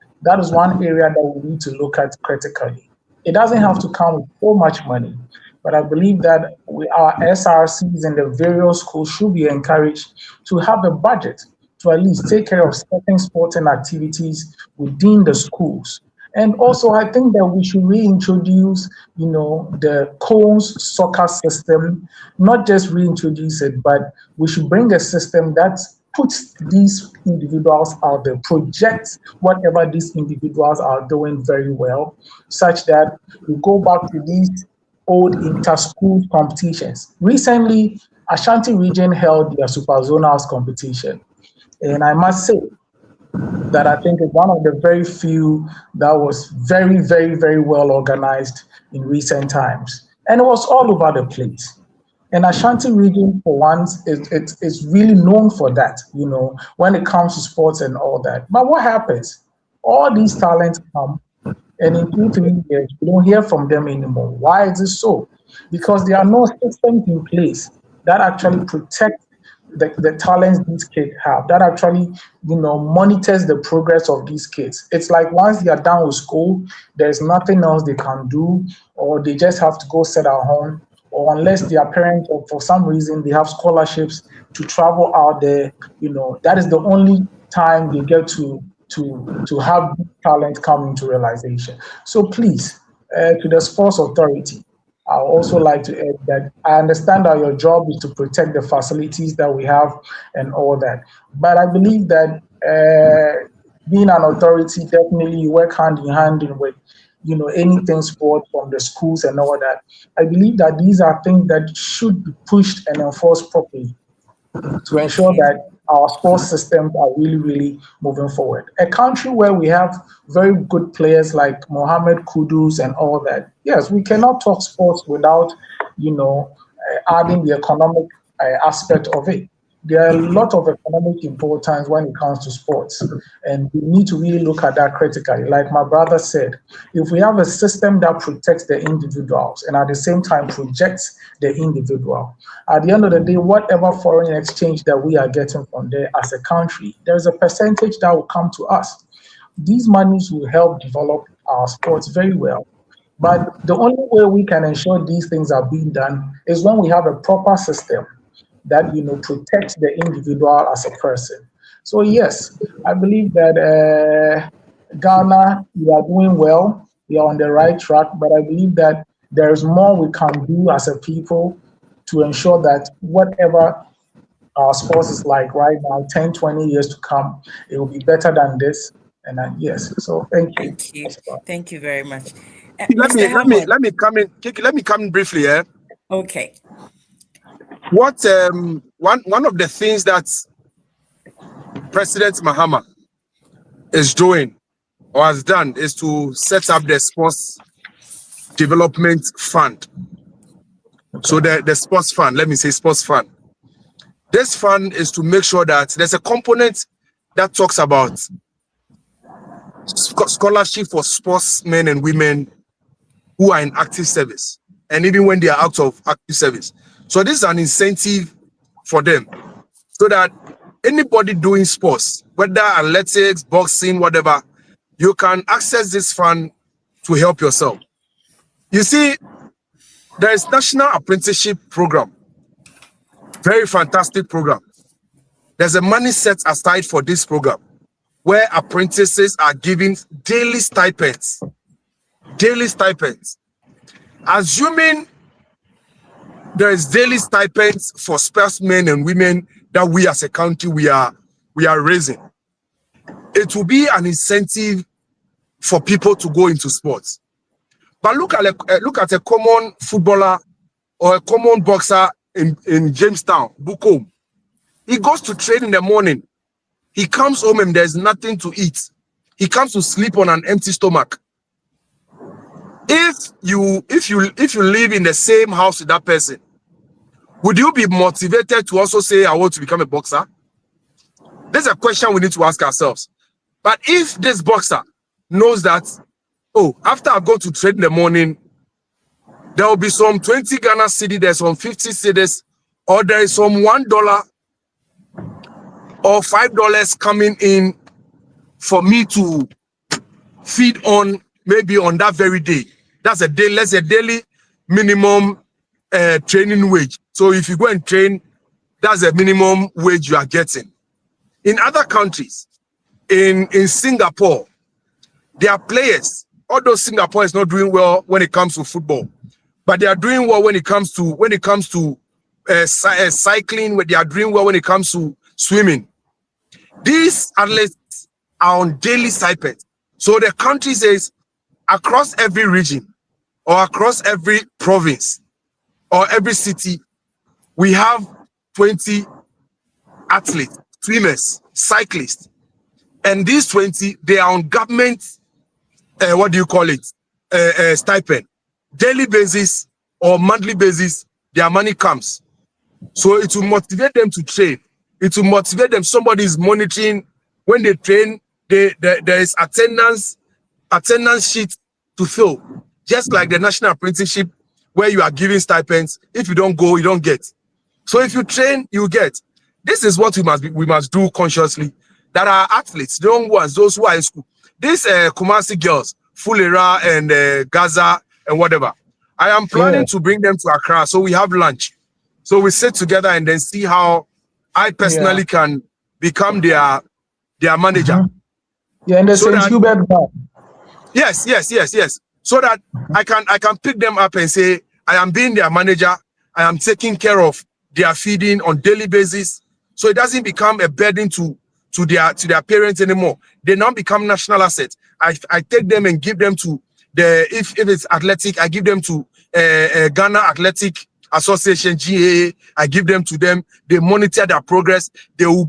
Speaker 5: is one area that we need to look at critically. It doesn't have to come with so much money, but I believe that our SRCs and the various schools should be encouraged to have a budget to at least take care of certain sporting activities within the schools. And also, I think that we should reintroduce, the Cones soccer system, not just reintroduce it, but we should bring a system that puts these individuals out there, projects whatever these individuals are doing very well, such that we go back to these old inter-school competitions. Recently, Ashanti region held their Super Zonals competition. And I must say that I think it's one of the very few that was very, very, very well organized in recent times. And it was all over the place. And Ashanti region, for once, it's really known for that, when it comes to sports and all that. But what happens? All these talents come, and in 2-3 years, we don't hear from them anymore. Why is it so? Because there are no systems in place that actually protect the talents these kids have, that actually, monitors the progress of these kids. It's like once they are done with school, there's nothing else they can do, or they just have to go sit at home, or unless their parents, or for some reason, they have scholarships to travel out there, that is the only time they get to have talent come into realization. So please, to the sports authority, I would also like to add that I understand that your job is to protect the facilities that we have and all that. But I believe that being an authority, definitely you work hand in hand with, anything sport from the schools and all that. I believe that these are things that should be pushed and enforced properly to ensure that our sports systems are really, really moving forward. A country where we have very good players like Mohamed Kudus and all that, yes, we cannot talk sports without, adding the economic aspect of it. There are a lot of economic importance when it comes to sports, and we need to really look at that critically. Like my brother said, if we have a system that protects the individuals and at the same time projects the individual, at the end of the day, whatever foreign exchange that we are getting from there as a country, there's a percentage that will come to us. These monies will help develop our sports very well. But the only way we can ensure these things are being done is when we have a proper system that protects the individual as a person. So yes, I believe that Ghana, we are doing well. We are on the right track, but I believe that there is more we can do as a people to ensure that whatever our sports is like right now, 10, 20 years to come, it will be better than this. And yes, so thank you.
Speaker 3: Thank you. Thank you very much.
Speaker 6: Let me come in. Kiki, let me come in briefly. Yeah.
Speaker 3: Okay.
Speaker 6: What one of the things that President Mahama is doing or has done is to set up the sports development fund. Okay. So the sports fund, let me say sports fund. This fund is to make sure that there's a component that talks about scholarship for sportsmen and women who are in active service, and even when they are out of active service. So this is an incentive for them, so that anybody doing sports, whether athletics, boxing, whatever, you can access this fund to help yourself. You see, There is National Apprenticeship Program. Very fantastic program. There's a money set aside for this program where apprentices are given daily stipends. Daily stipends. Assuming there is daily stipends for sportsmen and women that we as a country we are raising, it will be an incentive for people to go into sports. But look at a common footballer or a common boxer in Jamestown, Bukom. He goes to train in the morning. He comes home and there's nothing to eat. He comes to sleep on an empty stomach. If you live in the same house with that person, would you be motivated to also say, I want to become a boxer? There's a question we need to ask ourselves. But if this boxer knows that, oh, after I go to train in the morning, there will be some 20 Ghana cedi, there's some 50 cedis, or there is some $1 or $5 coming in for me to feed on, maybe on that very day. That's a day, let's say daily minimum training wage. So if you go and train, that's a minimum wage you are getting. In other countries, in Singapore, there are players, although Singapore is not doing well when it comes to football, but they are doing well when it comes to cycling, where they are doing well when it comes to swimming. These athletes are on daily stipend. So the country says across every region or across every province or every city, we have 20 athletes, swimmers, cyclists. And these 20, they are on government, stipend. Daily basis or monthly basis, their money comes. So it will motivate them to train. It will motivate them. Somebody is monitoring when they train. There is attendance sheet to fill, just like the national apprenticeship, where you are giving stipends. If you don't go, you don't get. So if you train, you get. This is what we must do consciously. That our athletes, the young ones, those who are in school, these Kumasi girls, Fulera and Gaza and whatever, I am planning to bring them to Accra. So we have lunch. So we sit together and then see how I personally can become their manager.
Speaker 5: Yeah, and the St. Hubert Bar.
Speaker 6: Yes. So that I can pick them up and say, I am being their manager. I am taking care of their feeding on daily basis. So it doesn't become a burden to their parents anymore. They now become national assets. I take them and give them to if it's athletic, I give them to Ghana Athletic Association, GAA. I give them to them. They monitor their progress. They will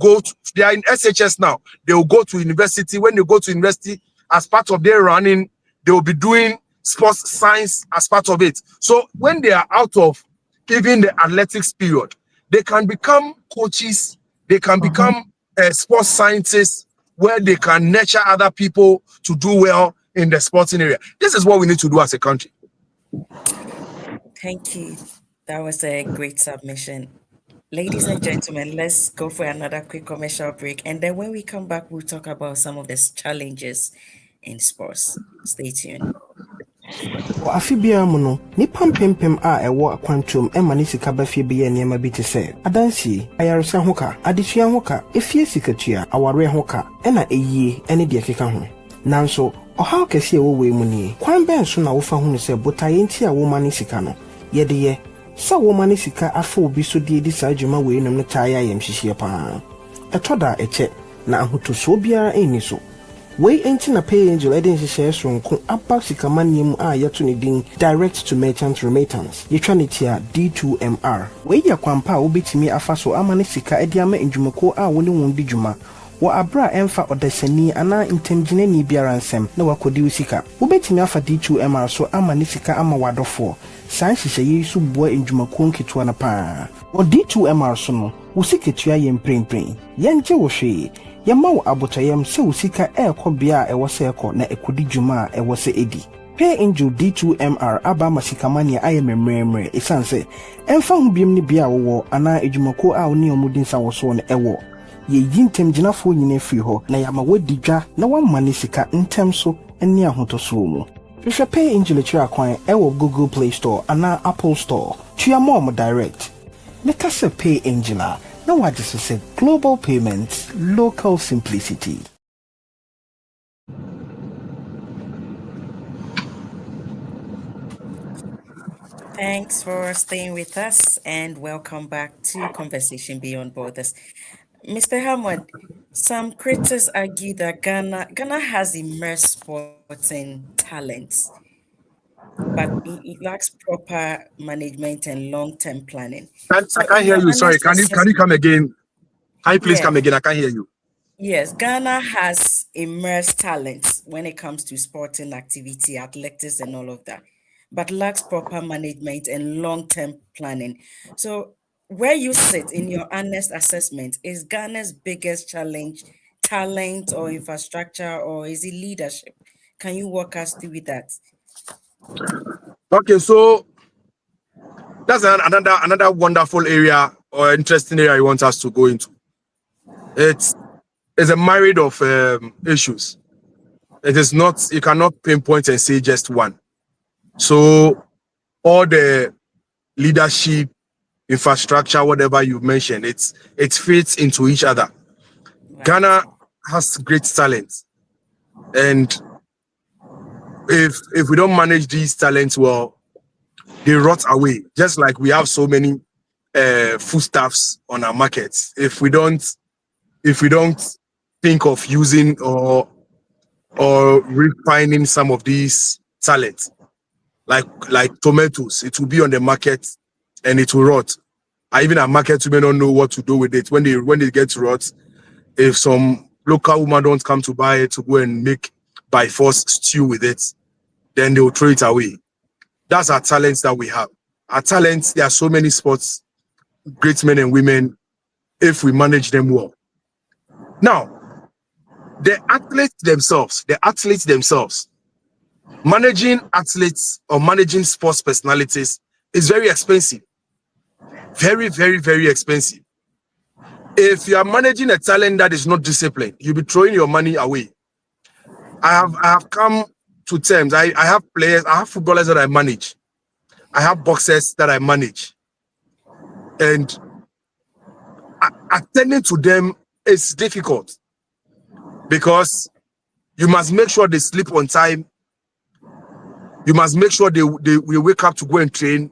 Speaker 6: they are in SHS now. They will go to university. When they go to university, as part of their running, they will be doing sports science as part of it. So when they are out of even the athletics period, they can become coaches. They can become sports scientists, where they can nurture other people to do well in the sporting area. This is what we need to do as a country.
Speaker 3: Thank you. That was a great submission. Ladies and gentlemen, let's go for another quick commercial break. And then when we come back, we'll talk about some of the challenges in sports. Stay tuned.
Speaker 4: Afi bia mu no nipa mpempem a ewo akwantom ema ne sika ba fie bia niema bi te se adansi ayaresa hoka adesua hoka efie sikatua aware hoka ena eyie ene de keka ho nanso oha kese ewo we mu ni kwan ben so na wo fa hu se botaye nti a wo ma ne sika no yede ye sa wo ma ne sika afa obi so de di sa adwuma we num ne taaya yem hihie pa etoda eche na ahotoso biara eni so we enti na Pay Angel eden hihie so nko aba sika maniemu a yeto ne din direct to merchant remittance yetwa ne tia D2MR we ya kwampa a obetimi afa so ama ne sika edi ama ndwumako a wo ne won di dwuma wo abra emfa odasani ana intemgine ni biara nsem na wakodi usika obetimi afa D2MR so ama ne sika ama wadofo san hihye yesu boa ndwumako nketo na pa wo D2MR so no usiketua yemprempren yenje wo hwe yama wo abotayem se usika ekobia ewose eko na ekodi dwuma ewose edi Pay Angel D2MR aba masikamania ayememremre esanse emfa hu biem ne bia wo ana edwumako a oni omudin sa wo so ne ewo ye yintem ginafo nyine firi ho na yama wadi dwa na wamma ne sika ntem so ene ahotoso mu hwehwɛ Pay Angel akyiri akwan ɛwɔ Google Play Store ana Apple Store tua mo direct meka sɛ Pay Angel a na wagye so sɛ global payments, local simplicity.
Speaker 3: Thanks for staying with us and welcome back to Conversation Beyond Borders. Mr. Hamad, some critics argue that Ghana has immersed sporting talents, but it lacks proper management and long-term planning.
Speaker 6: I can't hear you. Sorry, can you come again? Hi, please come again. I can't hear you.
Speaker 3: Yes, Ghana has immersed talents when it comes to sporting activity, athletics, and all of that, but lacks proper management and long-term planning. So where you sit in your honest assessment, is Ghana's biggest challenge talent or infrastructure, or is it leadership? Can you walk us through with that?
Speaker 6: Okay, so that's another wonderful area or interesting area you want us to go into. It's a myriad of issues. It is not, you cannot pinpoint and say just one. So all the leadership, infrastructure, whatever you mentioned, it fits into each other. Right. Ghana has great talent, and if we don't manage these talents well, they rot away. Just like we have so many foodstuffs on our markets. If we don't think of using or refining some of these talents, like tomatoes, it will be on the market and it will rot. Even our market women don't know what to do with it when they get rot. If some local woman don't come to buy it to go and make by force stew with it, then they will throw it away. That's our talents that we have. Our talents, there are so many sports, great men and women, if we manage them well. Now, the athletes themselves, managing athletes or managing sports personalities is very expensive. Very, very, very expensive. If you are managing a talent that is not disciplined, you'll be throwing your money away. I have come to terms. I have players, I have footballers that I manage. I have boxers that I manage. And attending to them is difficult because you must make sure they sleep on time. You must make sure they will wake up to go and train.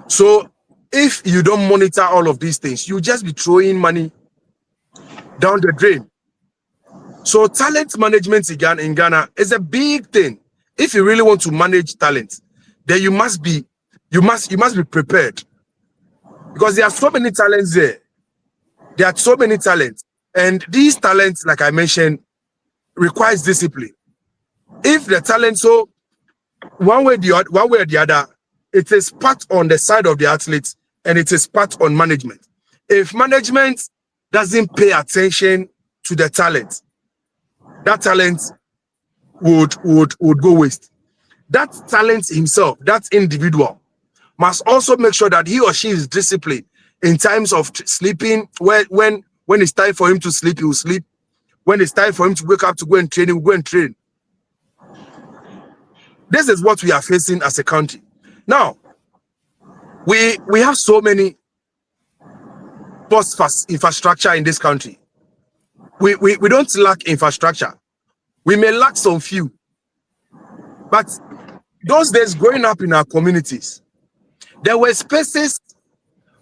Speaker 6: So if you don't monitor all of these things, you just be throwing money down the drain. So talent management in Ghana is a big thing. If you really want to manage talent, then you must be prepared, because there are so many talents there. There are so many talents, and these talents, like I mentioned, requires discipline. If the talent, so one way or the other, it is part on the side of the athletes, and it is part on management. If management doesn't pay attention to the talent, that talent would go waste. That talent himself, that individual, must also make sure that he or she is disciplined in terms of sleeping. When it's time for him to sleep, he will sleep. When it's time for him to wake up to go and train, he will go and train. This is what we are facing as a country. Now, we have so many sports infrastructure in this country. We don't lack infrastructure. We may lack some few. But those days growing up in our communities, there were spaces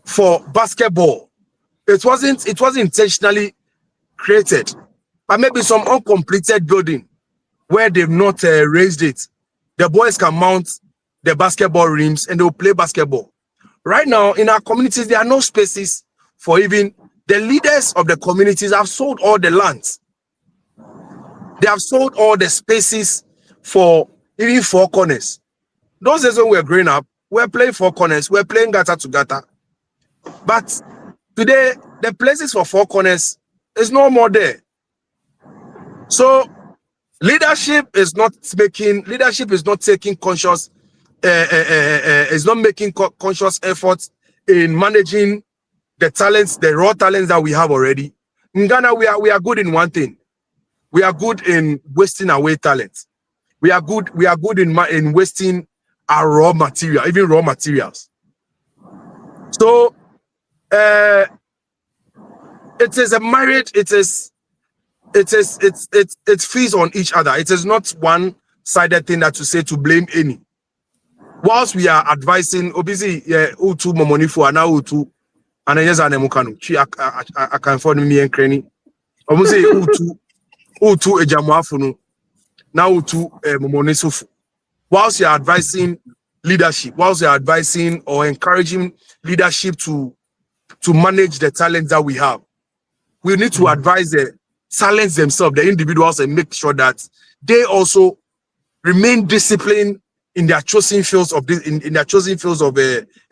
Speaker 6: for basketball. It wasn't intentionally created, but maybe some uncompleted building where they've not raised it. The boys can mount the basketball rims and they'll play basketball. Right now in our communities, there are no spaces for even the leaders of the communities. Have sold all the lands. They have sold all the spaces for even four corners. Those days when we were growing up, we were playing four corners, we were playing gutter to gutter. But today, the places for four corners is no more there. So leadership is not taking conscious, is not making conscious efforts in managing the talents, the raw talents that we have already. In Ghana, we are good in one thing. We are good in wasting away talent. We are good in wasting our raw material, even raw materials. So it is a marriage. It feeds on each other. It is not one-sided thing that to say to blame any. Whilst we are advising, obviously, utu momoni for now utu, and then yes, I can find me and cranny. Almost say utu ejamuafunu now utu momoni sofu. Whilst you are advising leadership, whilst you are advising or encouraging leadership to manage the talents that we have, we need to advise the talents themselves, the individuals, and make sure that they also remain disciplined in their chosen fields of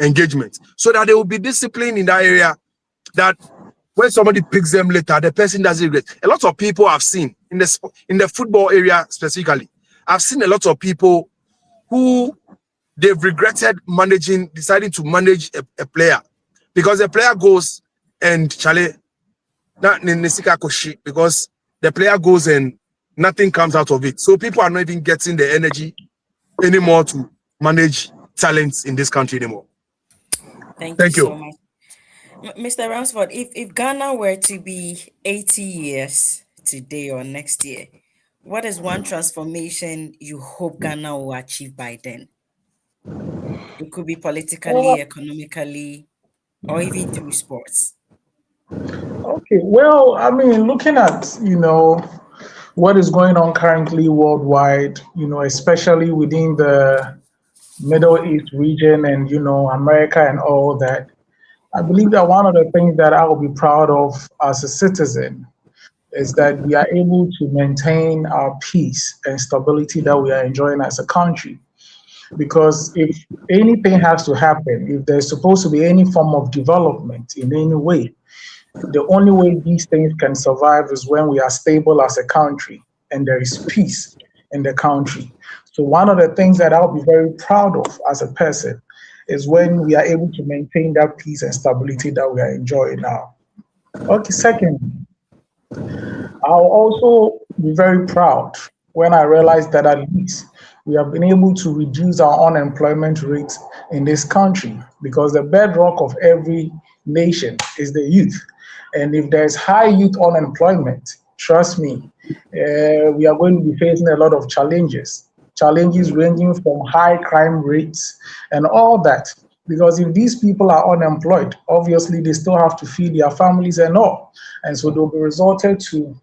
Speaker 6: engagement, so that they will be disciplined in that area. That when somebody picks them later, the person doesn't regret. A lot of people I've seen in the football area specifically, I've seen a lot of people who they've regretted deciding to manage a player, because the player goes and because the player goes and nothing comes out of it. So people are not even getting the energy anymore to manage talents in this country anymore.
Speaker 3: Thank you so much. Mr. Ramsford, if Ghana were to be 80 years today or next year, what is one transformation you hope Ghana will achieve by then? It could be politically, economically, or even through sports.
Speaker 5: Okay, well, I mean, looking at, what is going on currently worldwide, especially within the Middle East region and, America and all that, I believe that one of the things that I will be proud of as a citizen is that we are able to maintain our peace and stability that we are enjoying as a country. Because if anything has to happen, if there's supposed to be any form of development in any way, the only way these things can survive is when we are stable as a country and there is peace in the country. So one of the things that I'll be very proud of as a person is when we are able to maintain that peace and stability that we are enjoying now. Okay, second, I'll also be very proud when I realize that at least we have been able to reduce our unemployment rate in this country, because the bedrock of every nation is the youth. And if there's high youth unemployment, trust me, we are going to be facing a lot of challenges ranging from high crime rates and all that. Because if these people are unemployed, obviously they still have to feed their families and all. And so they'll be resorted to,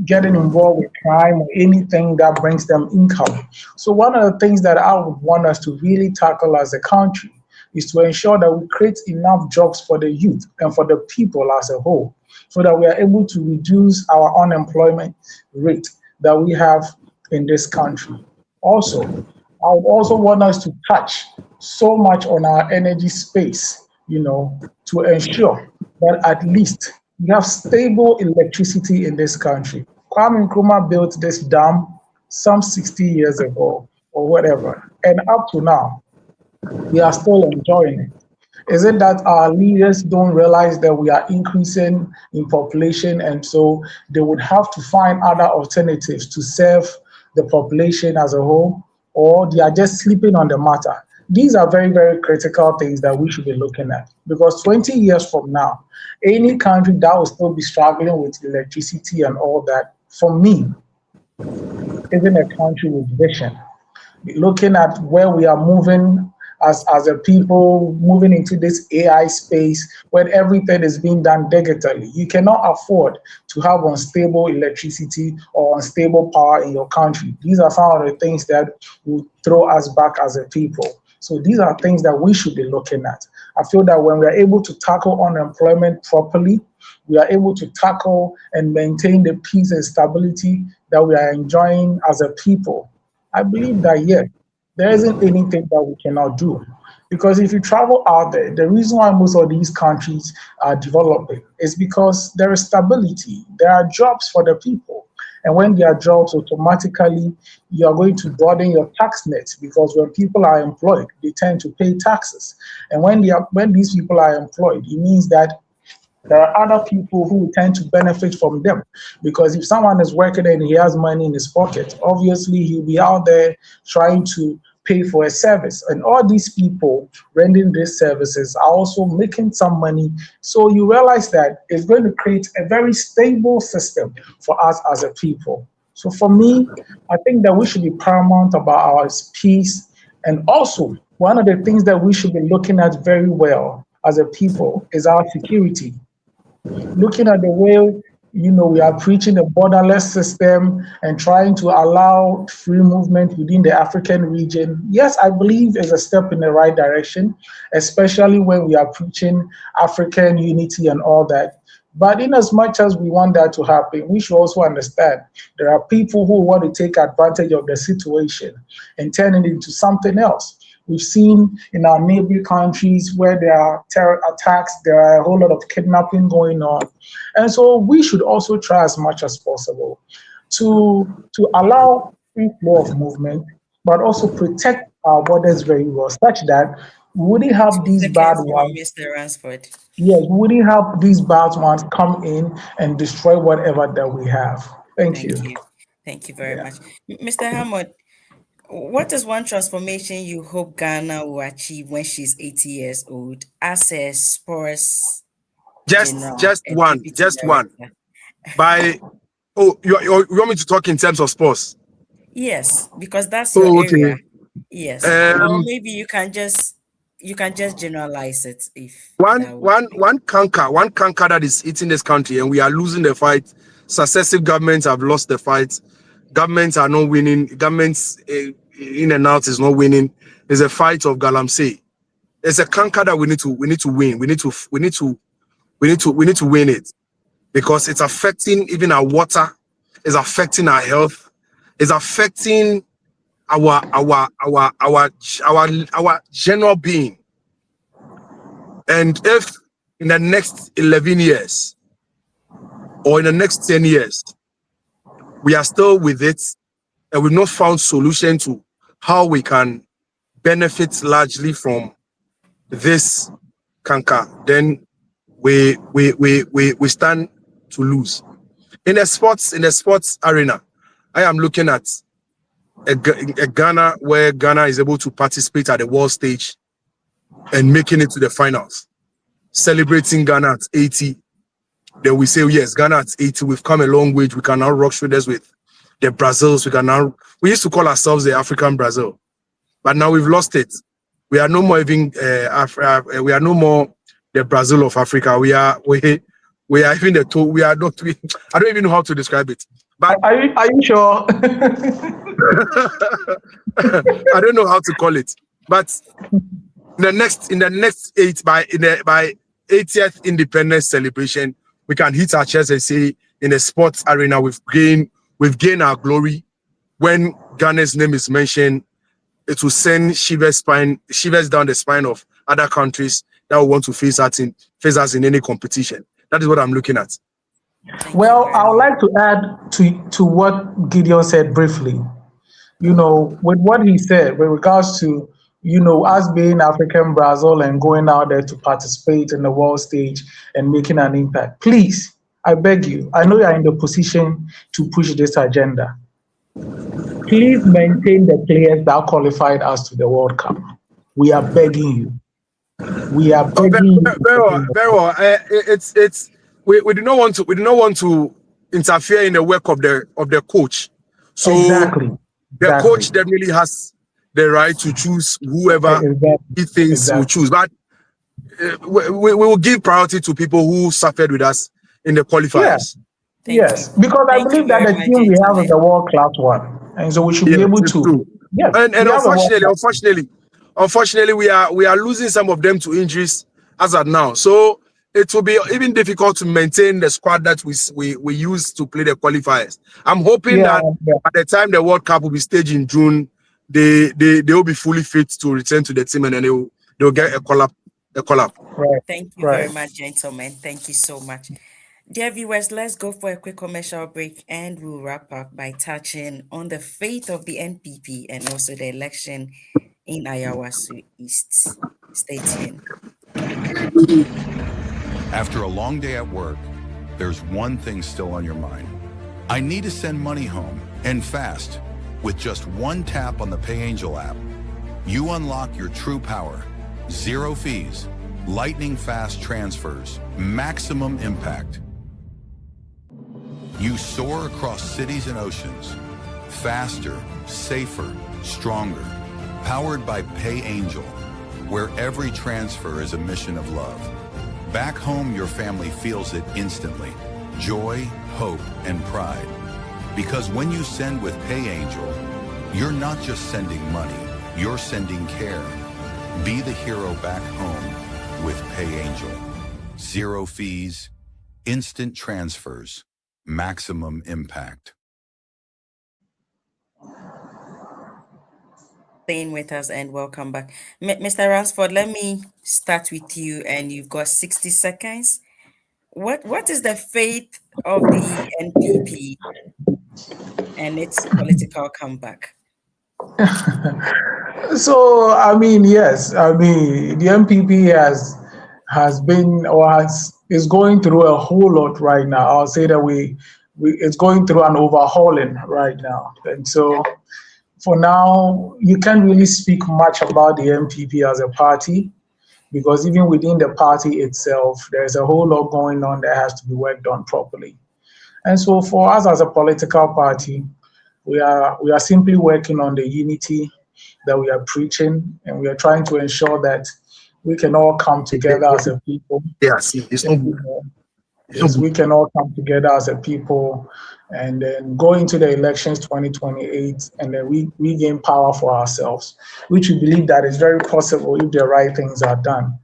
Speaker 5: getting involved with crime or anything that brings them income. So one of the things that I would want us to really tackle as a country is to ensure that we create enough jobs for the youth and for the people as a whole, so that we are able to reduce our unemployment rate that we have in this country. Also, I would also want us to touch so much on our energy space, to ensure that at least we have stable electricity in this country. Kwame Nkrumah built this dam some 60 years ago or whatever, and up to now, we are still enjoying it. Is it that our leaders don't realize that we are increasing in population, and so they would have to find other alternatives to serve the population as a whole, or they are just sleeping on the matter? These are very, very critical things that we should be looking at, because 20 years from now, any country that will still be struggling with electricity and all that, for me, isn't a country with vision. Looking at where we are moving as a people, moving into this AI space where everything is being done digitally, you cannot afford to have unstable electricity or unstable power in your country. These are some of the things that will throw us back as a people. So these are things that we should be looking at. I feel that when we are able to tackle unemployment properly, we are able to tackle and maintain the peace and stability that we are enjoying as a people. I believe that, yes, there isn't anything that we cannot do. Because if you travel out there, the reason why most of these countries are developing is because there is stability. There are jobs for the people. And when there are jobs, automatically you are going to broaden your tax net, because when people are employed, they tend to pay taxes. And when these people are employed, it means that There are other people who tend to benefit from them because if someone is working and he has money in his pocket, obviously he'll be out there trying to pay for a service. And all these people rendering these services are also making some money. So you realize that it's going to create a very stable system for us as a people. So for me, I think that we should be paramount about our peace. And also, one of the things that we should be looking at very well as a people is our security. Looking at the way we are preaching a borderless system and trying to allow free movement within the African region, yes, I believe is a step in the right direction, especially when we are preaching African unity and all that. But in as much as we want that to happen, we should also understand there are people who want to take advantage of the situation and turn it into something else. We've seen in our neighboring countries where there are terror attacks, there are a whole lot of kidnapping going on. And so we should also try as much as possible to allow free flow of movement, but also protect our borders very well, such that we wouldn't have these bad ones.
Speaker 3: Mr. Ransford.
Speaker 5: Yes, we wouldn't have these bad ones come in and destroy whatever that we have. Thank you.
Speaker 3: Thank you very much. Mr. Hammond, what is one transformation you hope Ghana will achieve when she's 80 years old as a sports
Speaker 6: Just one. By you want me to talk in terms of sports?
Speaker 3: Yes, because that's your area.
Speaker 6: Okay.
Speaker 3: Yes. Or maybe you can just generalize it if
Speaker 6: one canker that is eating this country, and we are losing the fight. Successive governments have lost the fight. Governments are not winning. Governments in and out is not winning. It's a fight of Galamsey. It's a canker that we need to win. We need to win it because it's affecting even our water. It's affecting our health. It's affecting our general being. And if in the next 11 years or in the next 10 years, we are still with it and we've not found solution to how we can benefit largely from this canker, then we stand to lose. In the sports arena, I am looking at a Ghana where Ghana is able to participate at the world stage and making it to the finals, celebrating Ghana at 80. Then we say, yes, Ghana at 80, we've come a long way. We can now rock shoulders with the Brazils. We used to call ourselves the African Brazil, but now we've lost it. We are no more even we are no more the Brazil of Africa. We are even we are not. I don't even know how to describe it. But
Speaker 5: are you sure?
Speaker 6: I don't know how to call it. But in the next by 80th independence celebration, we can hit our chest and say, in the sports arena, we've gained our glory. When Ghana's name is mentioned, it will send shivers down the spine of other countries that will want to face us in any competition. That is what I'm looking at.
Speaker 5: Well, I would like to add to what Gideon said briefly. With what he said with regards to us being African Brazil and going out there to participate in the world stage and making an impact. Please, I beg you, I know you are in the position to push this agenda. Please maintain the players that qualified us to the World Cup. We are begging you. We are begging you.
Speaker 6: Very well. We do not want to interfere in the work of the coach. So
Speaker 5: exactly.
Speaker 6: The coach definitely has the right to choose whoever he thinks will choose. But we will give priority to people who suffered with us in the qualifiers.
Speaker 5: Yes, because I believe that the team we have is a world-class one. And so we should be able to.
Speaker 6: Yes, and unfortunately, we are losing some of them to injuries as of now. So it will be even difficult to maintain the squad that we use to play the qualifiers. I'm hoping that by the time the World Cup will be staged in June, they will be fully fit to return to the team, and then they'll get a call up.
Speaker 5: Right.
Speaker 3: Thank you very much, gentlemen. Thank you so much. Dear viewers, let's go for a quick commercial break and we'll wrap up by touching on the fate of the NPP and also the election in Ayawaso East. Stay tuned.
Speaker 8: After a long day at work, there's one thing still on your mind. I need to send money home, and fast. With just one tap on the PayAngel app, you unlock your true power. Zero fees, lightning fast transfers, maximum impact. You soar across cities and oceans, faster, safer, stronger, powered by PayAngel, where every transfer is a mission of love. Back home, your family feels it instantly. Joy, hope, and pride. Because when you send with PayAngel, you're not just sending money, you're sending care. Be the hero back home with PayAngel. Zero fees, instant transfers, maximum impact.
Speaker 3: Staying with us and welcome back. Mr. Ransford, let me start with you, and you've got 60 seconds. What is the fate of the NPP and its political comeback?
Speaker 5: So, I mean, yes, I mean, the MPP has been or is going through a whole lot right now. I'll say that it's going through an overhauling right now. And so for now, you can't really speak much about the MPP as a party, because even within the party itself, there's a whole lot going on that has to be worked on properly. And so for us as a political party, we are simply working on the unity that we are preaching, and we are trying to ensure that we can all come together as a people.
Speaker 6: Yes, it's not good.
Speaker 5: Yes, we can all come together as a people and then go into the elections 2028, and then we gain power for ourselves, which we believe that is very possible if the right things are done.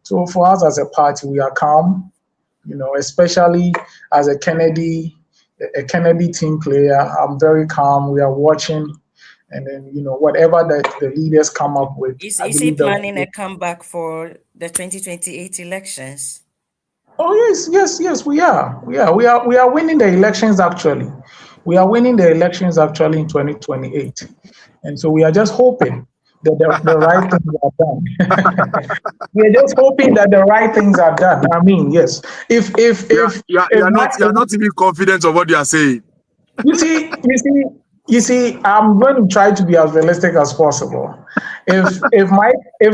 Speaker 5: So for us as a party, we are calm, especially as a Kennedy team player. I'm very calm. We are watching, and then whatever the leaders come up with.
Speaker 3: Is he planning a comeback for the 2028 elections?
Speaker 5: Oh yes, we are. We are winning the elections actually. We are winning the elections actually in 2028, and so we are just hoping that the right things are done. We are just hoping that the right things are done. I mean, yes. If
Speaker 6: you're not even confident of what you are saying.
Speaker 5: You see, I'm going to try to be as realistic as possible. If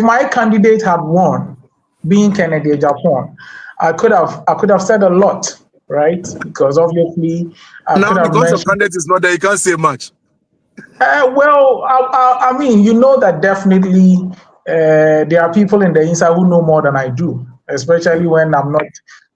Speaker 5: my candidate had won, being Kennedy Agyapong, I could have said a lot, right? Because obviously,
Speaker 6: because the candidate is not there, you can't say much.
Speaker 5: Well, I mean, that definitely there are people in the inside who know more than I do, especially when I'm not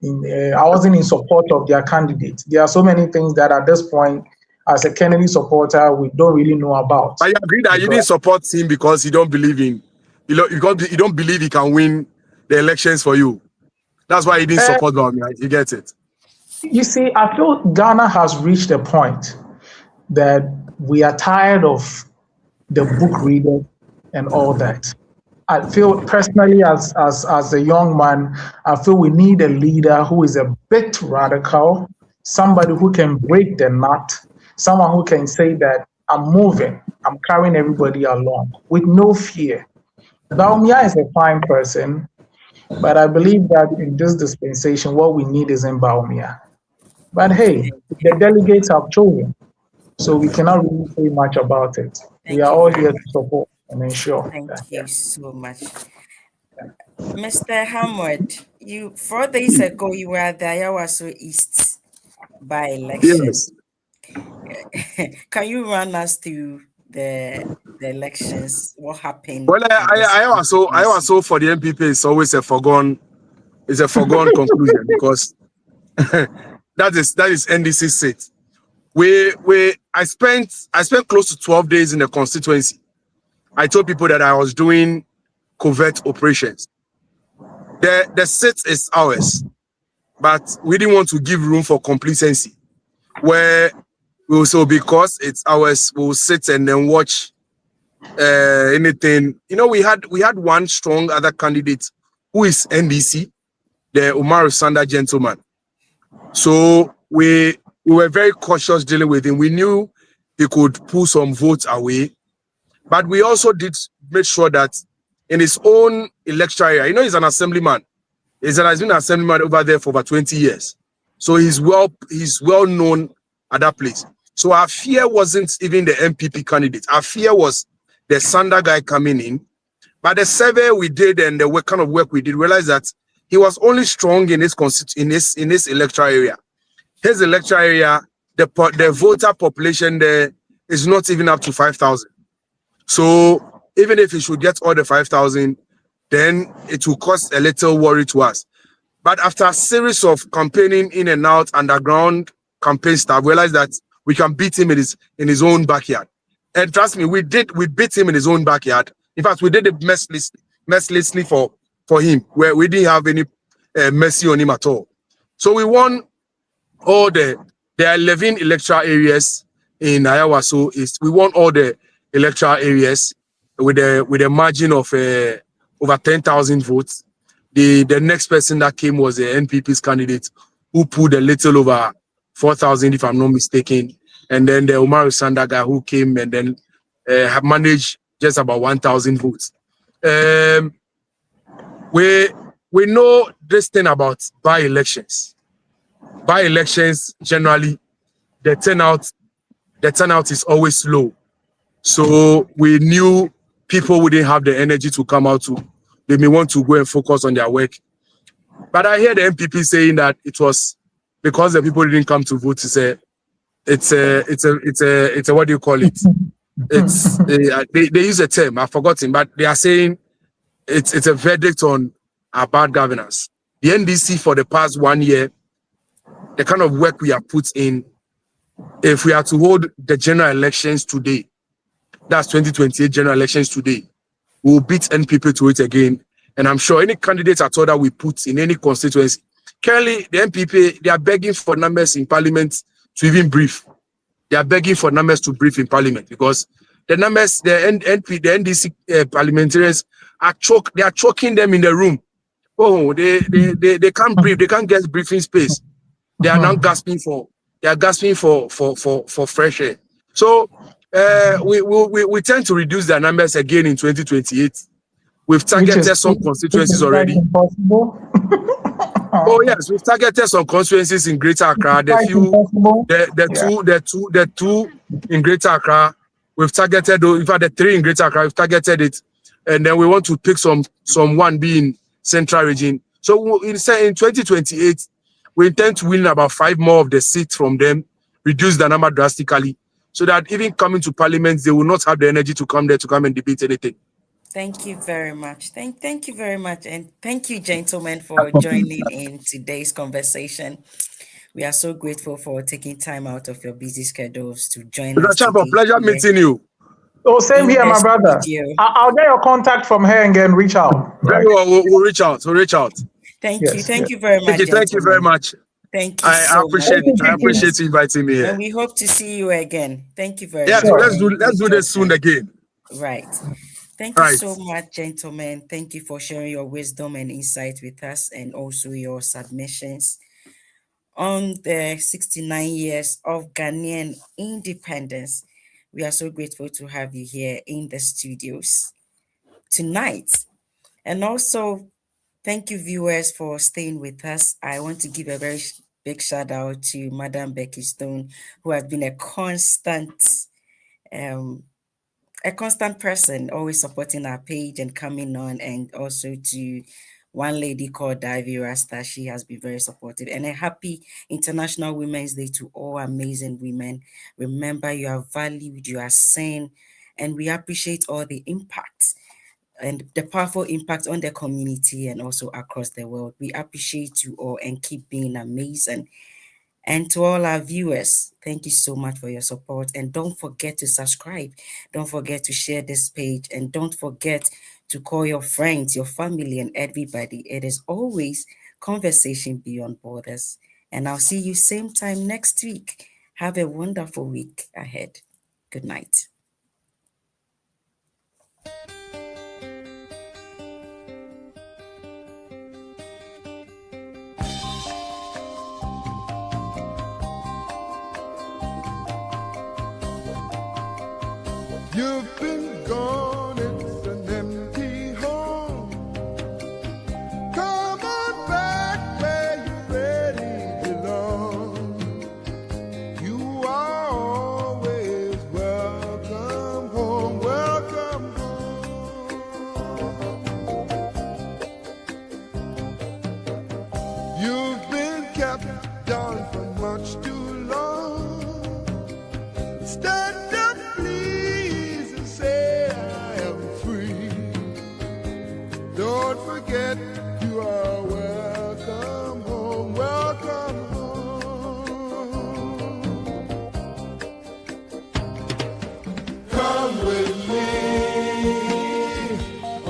Speaker 5: I wasn't in support of their candidate. There are so many things that at this point, as a Kennedy supporter, we don't really know about.
Speaker 6: I agree that you didn't support him because you don't believe in, because you don't believe he can win the elections for you. That's why he didn't support Bawumia. You get it?
Speaker 5: You see, I feel Ghana has reached a point that we are tired of the book reader and all that. I feel personally, as a young man, I feel we need a leader who is a bit radical, somebody who can break the nut, someone who can say that I'm moving, I'm carrying everybody along with no fear. Bawumia is a fine person, but I believe that in this dispensation, what we need is in Bawumia. But hey, the delegates have chosen, so we cannot really say much about it. We are all here to support and ensure.
Speaker 3: Thank you so much. Mr. Hamad, 4 days ago, you were at the Ayawaso East by-election.
Speaker 6: Yes.
Speaker 3: Can you run us through the elections? What happened?
Speaker 6: Well, I also for the MPP is always a foregone conclusion, because that is NDC seat. I spent close to 12 days in the constituency. I told people that I was doing covert operations. The seat is ours, but we didn't want to give room for complacency, where we also, because it's ours, we'll sit and then watch anything. We had one strong other candidate who is NDC, the Umar Sanda gentleman. So we were very cautious dealing with him. We knew he could pull some votes away, but we also did make sure that in his own electoral area, he's an assemblyman. He's been an assemblyman over there for over 20 years. So he's well known at that place. So our fear wasn't even the MPP candidate. Our fear was the Sanda guy coming in. But the survey we did and the kind of work we did, realized that he was only strong in his electoral area. His electoral area, the voter population there is not even up to 5,000. So even if he should get all the 5,000, then it will cause a little worry to us. But after a series of campaigning in and out, underground campaign stuff, we realized that we can beat him in his own backyard. And trust me, we beat him in his own backyard. In fact, we did it mercilessly for him, where we didn't have any mercy on him at all. So we won all the 11 electoral areas in Iowa. So we won all the electoral areas with a margin of over 10,000 votes. The next person that came was the NPP's candidate, who pulled a little over 4,000, if I'm not mistaken. And then the Umaru Sanda guy who came and then have managed just about 1,000 votes. We know this thing about by-elections. By-elections, generally, the turnout is always low. So we knew people wouldn't have the energy to come out they may want to go and focus on their work. But I hear the MPP saying that it was because the people didn't come to vote. It's a what do you call it? It's they use a term, I've forgotten, but they are saying it's a verdict on our bad governance. The NDC for the past 1 year, the kind of work we have put in, if we are to hold the general elections today, that's 2028 general elections today, we'll beat NPP to it again. And I'm sure any candidate at all that we put in any constituency, currently the NPP, they are begging for numbers in parliament to even brief. They are begging for numbers to brief in parliament because the numbers, the NDC parliamentarians they are choking them in the room. Oh, they can't brief, they can't get briefing space. They are now gasping for fresh air. So we tend to reduce their numbers again in 2028. We've targeted some constituencies already. Oh yes, we've targeted some constituencies in Greater Accra. The two in Greater Accra, we've targeted. In fact, the 3 in Greater Accra, we've targeted it, and then we want to pick some one being Central Region. So in 2028, we intend to win about 5 more of the seats from them, reduce the number drastically, so that even coming to Parliament, they will not have the energy to come there to come and debate anything.
Speaker 3: Thank you very much. Thank you very much. And thank you, gentlemen, for joining in today's conversation. We are so grateful for taking time out of your busy schedules to join us.
Speaker 6: It's a pleasure meeting you.
Speaker 5: Oh, same here, my brother. I'll get your contact from her and then reach out.
Speaker 6: Very well, we'll reach out.
Speaker 3: Thank you. Thank you very much.
Speaker 6: Thank you very much.
Speaker 3: Thank you.
Speaker 6: I appreciate you inviting me here.
Speaker 3: And we hope to see you again. Thank you very much.
Speaker 6: Yeah, so let's do this soon again.
Speaker 3: Right. Thank you so much, gentlemen. Thank you for sharing your wisdom and insight with us, and also your submissions on the 69 years of Ghanaian independence. We are so grateful to have you here in the studios tonight. And also, thank you, viewers, for staying with us. I want to give a very big shout out to Madam Becky Stone, who has been a constant person, always supporting our page and coming on, and also to one lady called Davy Rasta. She has been very supportive. And a happy International Women's Day to all amazing women. Remember, you are valued, you are seen, and we appreciate all the impact and the powerful impact on the community and also across the world. We appreciate you all and keep being amazing. And to all our viewers, thank you so much for your support. And don't forget to subscribe. Don't forget to share this page. And don't forget to call your friends, your family, and everybody. It is always Conversation Beyond Borders. And I'll see you same time next week. Have a wonderful week ahead. Good night.
Speaker 2: You've been gone, it's an empty home. Come on back. Don't forget you are welcome home.